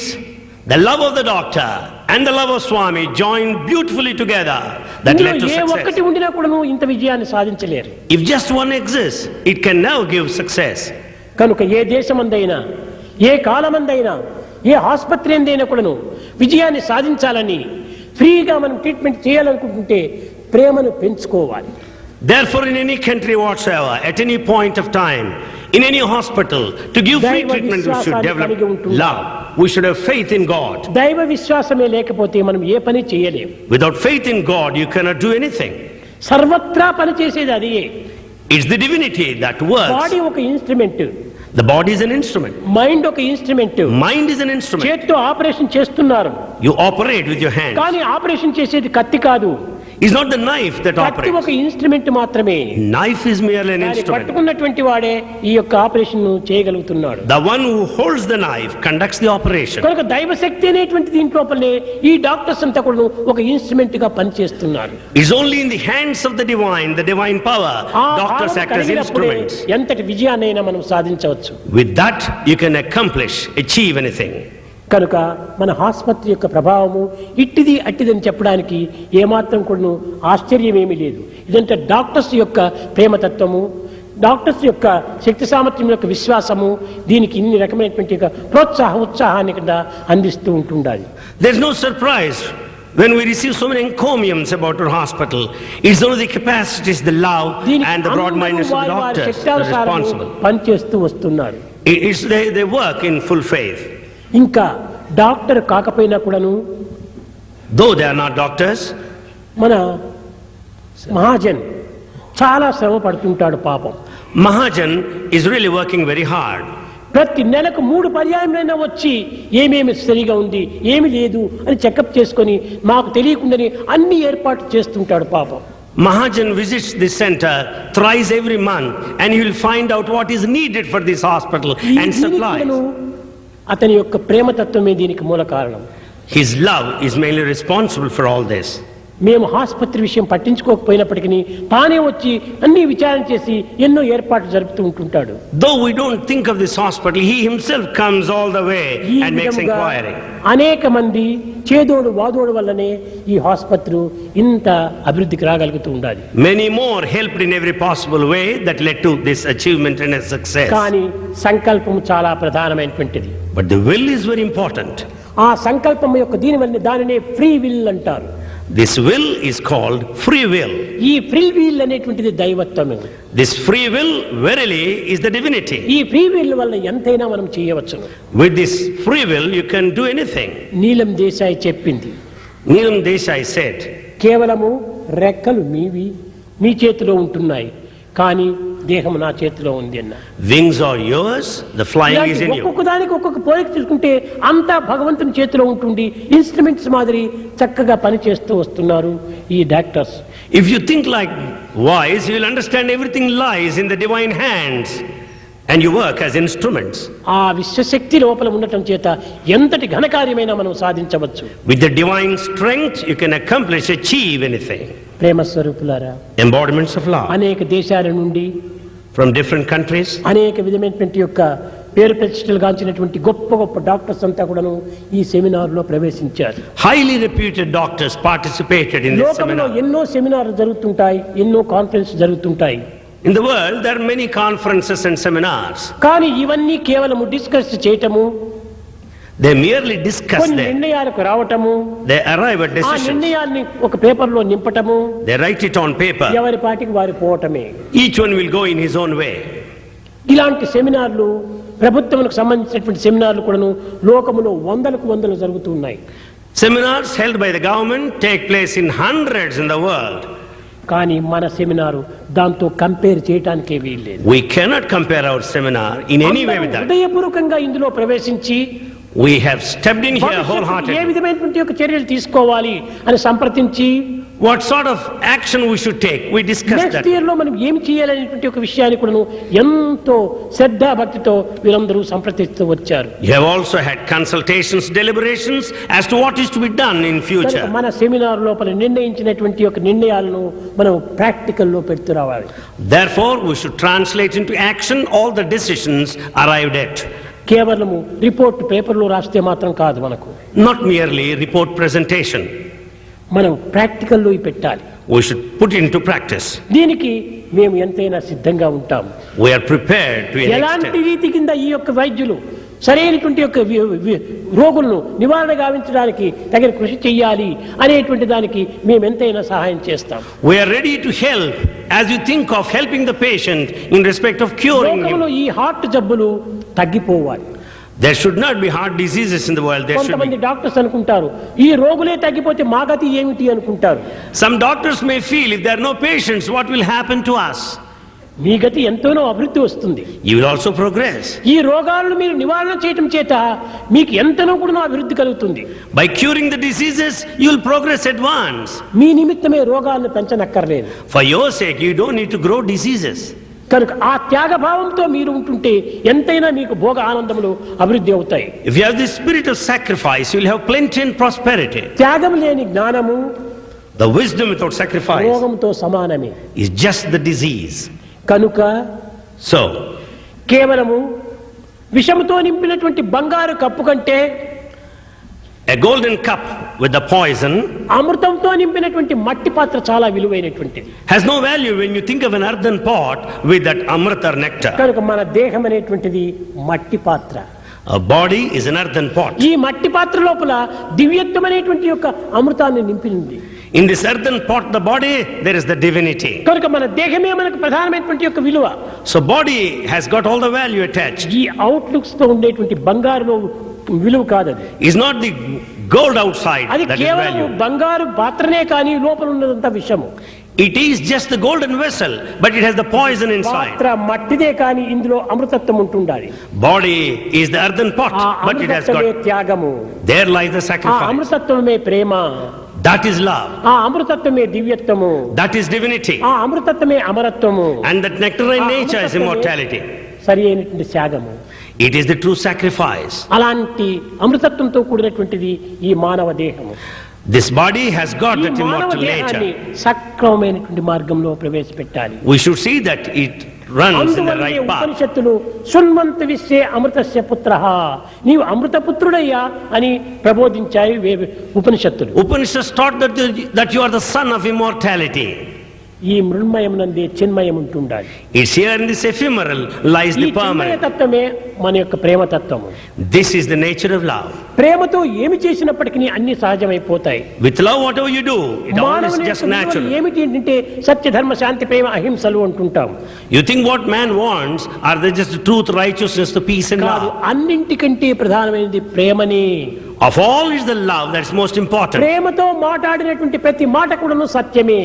the love of the doctor and the love of Swami joined beautifully together. That ఇందులో led to ఏ ఒక్కటి success. ఉండినా కూడాను ఇంత విజయాన్ని సాధించలేరు. If just one exists, it can never give success. కనుక ఏ దేశమందైనా, ఏ కాలమందైనా, ఏ ఆసుపత్రి ఎందైనా కూడాను విజయాన్ని సాధించాలని, ఫ్రీగా మనం ట్రీట్మెంట్ చేయాలనుకుంటుంటే ప్రేమను పెంచుకోవాలి. Therefore, in any country whatsoever, at any point of time, in any hospital, to give free దైవ treatment, we should విశ్వాసాన్ని develop కలిగి ఉంటుండాలి. love. We should have faith in God. దైవ విశ్వాసమే లేకపోతే మనం ఏ పని చేయలేం. Without faith in God, you cannot do anything. సర్వత్రా పని చేసేది అది. It's the divinity that works. Body ఒక instrument, The body is an instrument. Mind ఒక instrument. Mind is an instrument. చేత్తో ఆపరేషన్ చేస్తున్నారు, You operate with your hands. కానీ operation చేసేది కత్తి కాదు. It's not the knife that కత్తి operates. ఒక ఇన్స్ట్రుమెంట్ మాత్రమే. Knife is merely an దాన్ని instrument. పట్టుకున్నటువంటి వాడే ఈ యొక్క operation చేయగలుగుతున్నాడు. The one who holds the knife conducts the operation. కనుక దైవశక్తి అనేటువంటి దీంట్లోపలనే ఈ డాక్టర్స్ అంతా కూడా ఒక ఇన్స్ట్రుమెంట్ గా పనిచేస్తున్నారు. It's only in the hands of the divine power, ఆ doctors భావం act as కలిగినప్పుడే instruments. ఎంతటి విజయాన్నైనా మనం సాధించవచ్చు. With that, you can achieve anything. కనుక మన ఆసుపత్రి యొక్క ప్రభావము ఇట్టిది అట్టిదని చెప్పడానికి ఏమాత్రం కూడా ఆశ్చర్యమేమీ లేదు. ఇదంటే డాక్టర్స్ యొక్క ప్రేమతత్వము, డాక్టర్స్ యొక్క శక్తి సామర్థ్యం యొక్క విశ్వాసము దీనికి ఇన్ని రకమైనటువంటి ఉత్సాహాన్ని కూడా అందిస్తూ ఉంటుండాలి. There's no surprise when we receive so many encomiums about our hospital. It's only the capacities, the love, దీనికి and the broad-mindedness of the వారి doctors that are శక్తానుసారము responsible. పనిచేస్తూ వస్తున్నారు. They work in full faith. ఇంకా doctor కాకపోయినా కూడాను Though they are not doctors, మన మహాజన్ చాలా శ్రమ పడుతుంటాడు పాపం. Mahajan is really working very hard. ప్రతి నెలకు 3 పర్యాయమైనా వచ్చి ఏమేమి సరిగా ఉంది, ఏమి లేదు అని చెకప్ చేసుకొని మాకు తెలియకుండానే అన్ని ఏర్పాట్లు చేస్తుంటాడు పాపం. Mahajan visits this center thrice every month and he will find out what is needed for this hospital and supplies. అతని యొక్క ప్రేమతత్వమే దీనికి మూల కారణం. His love is mainly responsible for all this. మేము ఆసుపత్రి విషయం పట్టించుకోకపోయినప్పటికీ తానే వచ్చి అన్ని విచారణ చేసి ఎన్నో ఏర్పాట్లు జరుపుతూ ఉంటుంటాడు. Though we don't think of this hospital, he himself comes all the way ఈ and makes విధముగా inquiry. అనేక మంది చేదోడు వాదోడు వల్లనే ఈ ఆసుపత్రి ఇంత అభివృద్ధికి రాగలుగుతూ ఉండాలి. Many more helped in every possible way that led to this achievement and a success. కానీ సంకల్పం చాలా ప్రధానమైనటువంటిది. But the will is very important. ఆ సంకల్పం యొక్క దానినే ఫ్రీ విల్ అంటారు. This will is called free will. ఈ ఫ్రీ విల్ అనేటువంటిది దైవత్వమే. This free will verily is the divinity. ఈ ఫ్రీ విల్ వల్ల ఎంతైనా మనం చేయవచ్చును. With this free will you can do anything. నీలం దేశాయ్ చెప్పింది, Neelam Desai said, కేవలము రెక్కలు మీవి మీ చేతిలో ఉంటున్నాయి, కానీ దేహం నా చేతిలో ఉంది అన్న. Wings are yours, the flying is in you. ఒక్కొక్క దానికి ఒక్కొక్క పోలిక తీసుకుంటే అంతా భగవంతుని చేతిలో ఉంటుంది. ఇన్స్ట్రుమెంట్స్ మాదిరి చక్కగా పనిచేస్తూ వస్తున్నారు ఈ doctors. If you think like wise, you will understand everything lies in the divine hands and you work as instruments. ఆ విశ్వశక్తి లోపల ఉండటం చేత ఎంతటి ఘనకార్యమైనా మనం సాధించవచ్చు. With the divine strength, you can accomplish, achieve anything. ప్రేమ స్వరూపులారా, Embodiments of love అనేక దేశాల నుండి from different countries. అనేక విధమైనటువంటి యొక్క పేరు ప్రతిష్టలు గాంచినటువంటి గొప్ప గొప్ప డాక్టర్స్ అంతా కూడాను ఈ సెమినార్ లో ప్రవేశించారు. Highly reputed doctors participated in this లోకంలో seminar. ఎన్నో సెమినార్లు జరుగుతుంటాయి, ఎన్నో కాన్ఫరెన్స్ జరుగుతుంటాయి. In the world, there are many conferences and seminars. కానీ ఇవన్నీ కేవలం డిస్కస్ చేయటము, They merely discuss కొన్ని them. నిర్ణయాలకు రావటము, They arrive at ఆ decisions. నిర్ణయాన్ని ఒక పేపర్ లో నింపటము, They write it on paper. ఎవరి పాటికి వారి పోవటమే. Each one will go in his own way. ఇలాంటి సెమినార్లు, ప్రభుత్వములకు సంబంధించినటువంటి సెమినార్లు కూడాను లోకములో వందలకు వందలు జరుగుతున్నాయి. Seminars held by the government take place in hundreds in the world. కానీ మన సెమినారు దాంతో కంపేర్ చేయటానికే వీల్లేదు. We cannot compare our seminar in any way with that. హృదయపూర్వకంగా ఇందులో ప్రవేశించి We have stepped in here భవిష్యత్తులో ఏ wholeheartedly. విధమైనటువంటి యొక్క చర్యలు తీసుకోవాలి అని సంప్రదించి What sort of action we should take? We discussed next that. Year లో మనం ఏమి చేయాలనేటువంటి ఒక విషయాన్ని కూడా ఎంతో శ్రద్ధా భక్తితో వీరందరూ సంప్రదిస్తూ వచ్చారు. You have also had consultations, deliberations as to what is to be done in కనుక future. మన సెమినార్ లోపల నిర్ణయించినటువంటి యొక్క నిర్ణయాలను మనం ప్రాక్టికల్ లో పెడుతూ రావాలి. Therefore, we should translate into action all the decisions arrived at. కేవలము రిపోర్ట్ పేపర్లో రాస్తే మాత్రం కాదు మనకు. Not merely report presentation. మనం ప్రాక్టికల్లో పెట్టాలి. We should put into practice. దీనికి మేము ఎంతైనా సిద్ధంగా ఉంటాం. We are prepared to an ఎలాంటి extent. రీతి కింద ఈ యొక్క వైద్యులు సరైనటువంటి యొక్క రోగులను నివారణ గావించడానికి తగిన కృషి చెయ్యాలి అనేటువంటి దానికి మేము ఎంతైనా సహాయం చేస్తాం. We are ready to help as you think of helping the patient in respect of curing లోకంలో him. ఈ హార్ట్ జబ్బులు తగ్గిపోవాలి. There should not be heart diseases in the world. There should కొంతమంది be. డాక్టర్స్ అనుకుంటారు ఈ రోగులే తగ్గిపోతే మా గతి ఏమిటి అనుకుంటారు. Some doctors may feel if there are no patients, what will happen to us? మీ గతి ఎంతోనో అభివృద్ధి వస్తుంది. You will also progress. ఈ రోగాలను మీరు నివారణ చేయటం చేత మీకు ఎంతనో కూడా అభివృద్ధి కలుగుతుంది. By curing the diseases, you will progress at once. మీ నిమిత్తమే రోగాలను పెంచనక్కర్లేదు. For your sake, you don't need to grow diseases. కనుక ఆ త్యాగ భావంతో మీరు ఉంటుంటే ఎంతైనా మీకు భోగ ఆనందములు అభివృద్ధి అవుతాయి. If you have the spirit of sacrifice, you will have plenty and prosperity. త్యాగం లేని జ్ఞానము The wisdom without sacrifice రోగంతో సమానమే. is just the disease. కనుక So, కేవలము విషముతో నింపినటువంటి బంగారు కప్పు కంటే a golden cup with the poison అమృతంతో నింపినటువంటి మట్టి పాత్ర చాలా విలువైనటువంటిది. has no value when you think of an earthen pot with that amrita or nectar. కనుక మన దేహం అనేటువంటిది మట్టి పాత్ర. A body is an earthen pot. ఈ మట్టి పాత్ర లోపల దివ్యత్వం అనేటువంటి యొక్క అమృతాన్ని నింపింది. In this earthen pot, the body, there is the divinity. కనుక మన దేహమే మనకు ప్రధానమైనటువంటి యొక్క విలువ. So body has got all the value attached. ఈ అవుట్లుక్స్ తో ఉండేటువంటి బంగారులో విలువ కాదది. Is not the gold outside అది that is కేవలం value. బంగారు పాత్రనే కానీ లోపల ఉన్నదంతా విషము. It is just the golden vessel, but it has the poison inside. పాత్ర మట్టిదే కానీ ఇందులో అమృతత్వం ఉంటుండాలి. Body is the earthen pot, ఆ but it has అమృతత్వమే got, త్యాగము. there lies the ఆ sacrifice. అమృతత్వమే Prema. That is love. ఆ అమృతత్వమే దివ్యత్వము. That is divinity. ఆ అమృతత్వమే అమరత్వము. And that nectarine ఆ nature is అమృతత్వమే immortality. సరి అయినటువంటి త్యాగము. It is the true sacrifice. అలాంటి అమృతత్వంతో కూడినటువంటిది ఈ మానవ దేహము. This body has got ఈ that మానవ immortal దేహాన్ని nature. సక్రమమైనటువంటి మార్గంలో ప్రవేశపెట్టాలి. We should see that it runs in the అందువల్లే right path. ఉపనిషత్తులు శృణ్వంత విశ్వే అమృతస్య పుత్రః, నీవు అమృత పుత్రుడయ్యా అని ప్రబోధించాయి ఉపనిషత్తులు. Upanishads taught that you are the son of immortality. ఈ మృణ్మయం నందే చిన్మయం ఉంటుండాలి. It's here in this ephemeral lies ఈ the చిన్మయ permanent. తత్వమే మన యొక్క ప్రేమ తత్వము. This is the nature of love. ప్రేమతో ఏమి చేసినప్పటికీ అన్ని సహజమైపోతాయి. With love, whatever you do, it all is మానవుని just యొక్క natural. విలువలు ఏమిటి అంటే సత్య ధర్మ శాంతి ప్రేమ అహింసలు అంటుంటాం. You think what man wants are they just truth, righteousness, the peace and కాదు, love. అన్నింటికంటే ప్రధానమైనది ప్రేమని. Of all is the love that's most important. ప్రేమతో మాట్లాడినటువంటి ప్రతి మాట కూడాను సత్యమే.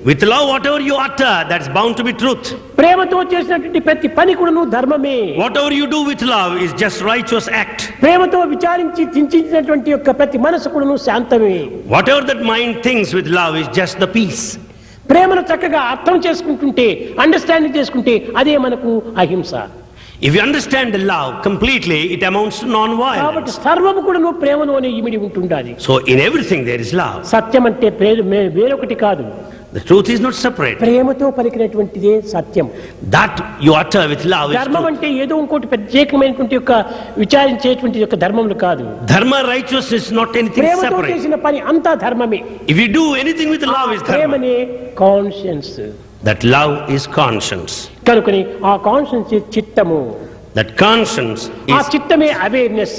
With love, whatever you utter, that's bound to be truth. ప్రేమతో చేసినటువంటి ప్రతి పని కూడాను ధర్మమే. Whatever you do with love is just righteous act. ప్రేమతో విచారించి చింతించినటువంటి యొక్క ప్రతి మనసు కూడాను శాంతమే. Whatever that mind thinks with love is just the peace. ప్రేమను చక్కగా అర్థం చేసుకుంటుంటే, అండర్స్టాండింగ్ చేసుకుంటే అదే మనకు అహింస. If you understand the love completely, it amounts to కాబట్టి non-violence. సర్వము కూడాను ప్రేమలోనే ఇమిడి ఉంటుండాలి. So in everything there is love. సత్యం అంటే వేరొకటి కాదు. The truth is not separate. ప్రేమతో పలికినటువంటిదే సత్యం. That you utter with love is ధర్మం truth. అంటే ఏదో ఇంకోటి ప్రత్యేకమైనటువంటి యొక్క విచారించేటువంటి యొక్క ధర్మములు కాదు. Dharma, righteousness is not anything ప్రేమతో separate. చేసిన పని అంతా ధర్మమే. If you do anything with love is dharma. ప్రేమనే conscience. That love is conscience. కనుకని ఆ కాన్షియన్స్ చిత్తము. That conscience ఆ is, చిత్తమే awareness.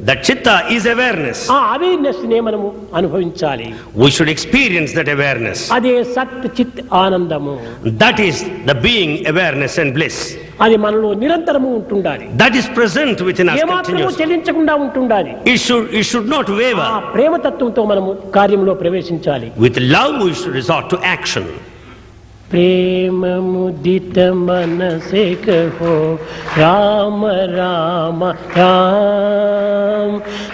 that chitta is awareness. ఆ అవేర్నెస్ నే మనము అనుభవించాలి. We should experience that awareness. అదే సత్ చిత్ ఆనందము. That is the being awareness and bliss. అది మనలో నిరంతరము ఉంటుండాలి. That is present within us ఏమాత్రము continuously. చెలించకుండా ఉంటుండాలి. It should not ఆ waver. ప్రేమతత్వంతో మనము కార్యంలో ప్రవేశించాలి. With love we should resort to action. प्रेम मुदित मन से कहो राम राम राम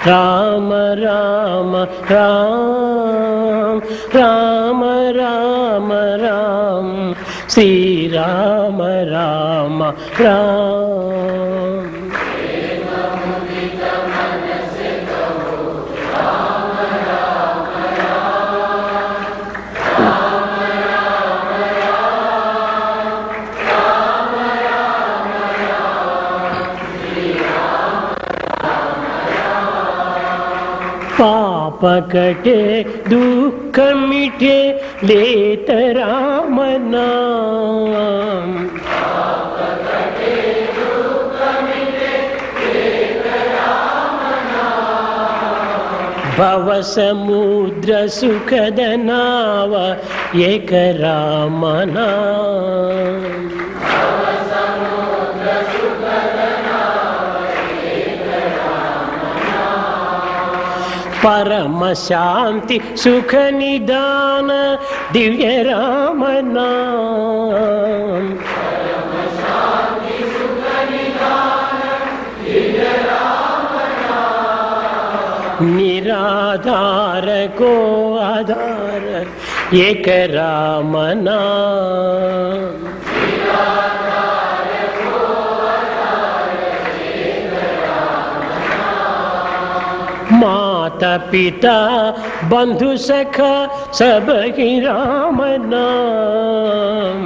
राम राम राम राम राम राम श्री राम राम राम. पाप कटे दुख मिटे लेत राम नाम. भव समुद्र सुखद नाव एक राम नाम. परम शांति सुख निदान दिव्य राम नाम. निराधार को आधार एक राम नाम. माता पिता बंधु सखा सब ही राम नाम.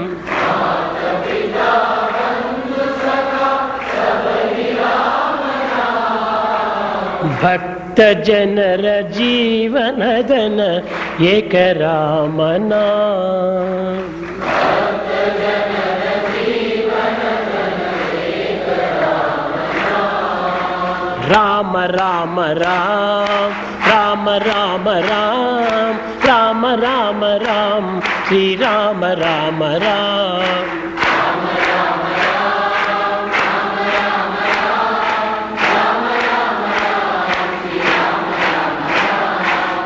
भक्त जनर जीवन धन एक राम नाम. राम राम राम राम राम राम राम राम राम श्री राम राम राम.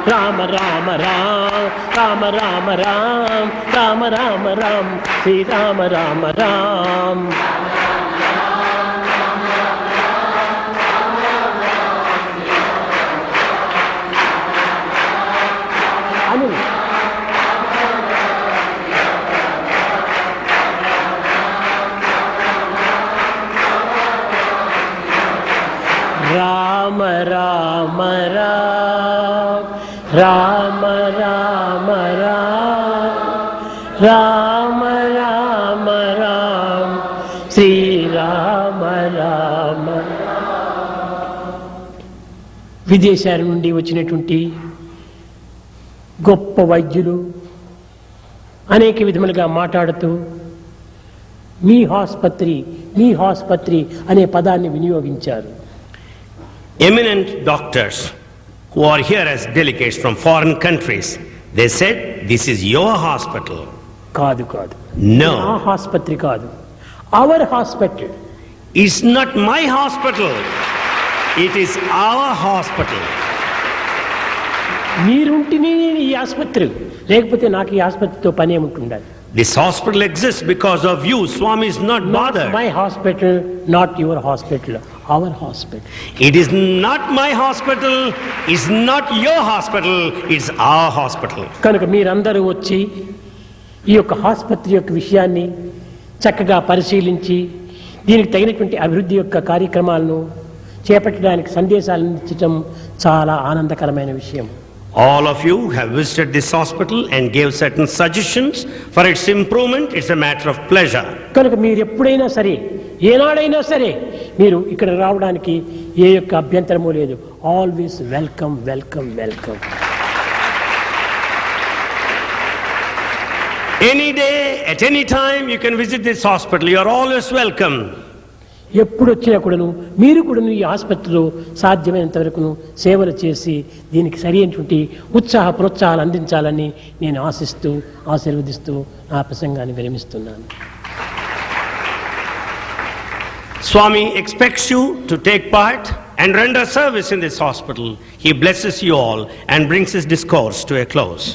राम राम राम राम राम राम राम राम राम श्री राम राम राम. राम राम राम राम राम राम राम राम राम श्री राम राम. విదేశాల నుండి వచ్చినటువంటి గొప్ప వైద్యులు అనేక విధములుగా మాట్లాడుతూ మీ ఆసుపత్రి అనే పదాన్ని వినియోగించారు. Eminent doctors who are here as delegates from foreign countries, they said, this is your hospital. కాదు. No. ఆ ఆసుపత్రి కాదు. Our hospital. It's not my hospital. It is our hospital. మీరుంటేనే ఈ ఆసుపత్రి, లేకపోతే నాకు ఈ ఆసుపత్రితో పని ఏముంటుండాలి. This hospital exists because of you. Swami is not bothered. My hospital, not your hospital, our hospital. It is not my hospital, it's not your hospital, it's our hospital. కనుక మీరందరూ వచ్చి ఈ యొక్క ఆసుపత్రి యొక్క విషయాన్ని చక్కగా పరిశీలించి దీనికి తగినటువంటి అభివృద్ధి యొక్క కార్యక్రమాలను చేపట్టడానికి సందేశాలను ఇచ్చటం చాలా ఆనందకరమైన విషయం. All of you have visited this hospital and gave certain suggestions for its improvement. It's a matter of pleasure. కనుక మీరు ఎప్పుడైనా సరే, ఏనాడైనా సరే మీరు ఇక్కడ రావడానికి ఏ యొక్క అభ్యంతరము లేదు. Always welcome, welcome, welcome. Any day, at any time, you can visit this hospital. You are always welcome. ఎప్పుడు వచ్చినా కూడాను మీరు కూడాను ఈ ఆసుపత్రిలో సాధ్యమైనంత వరకును సేవలు చేసి దీనికి సరైనటువంటి ఉత్సాహ ప్రోత్సాహాలు అందించాలని నేను ఆశిస్తూ ఆశీర్వదిస్తూ నా ప్రసంగాన్ని విరమిస్తున్నాను. Swami expects you to take part and render service in this hospital. He blesses you all and brings his discourse to a close.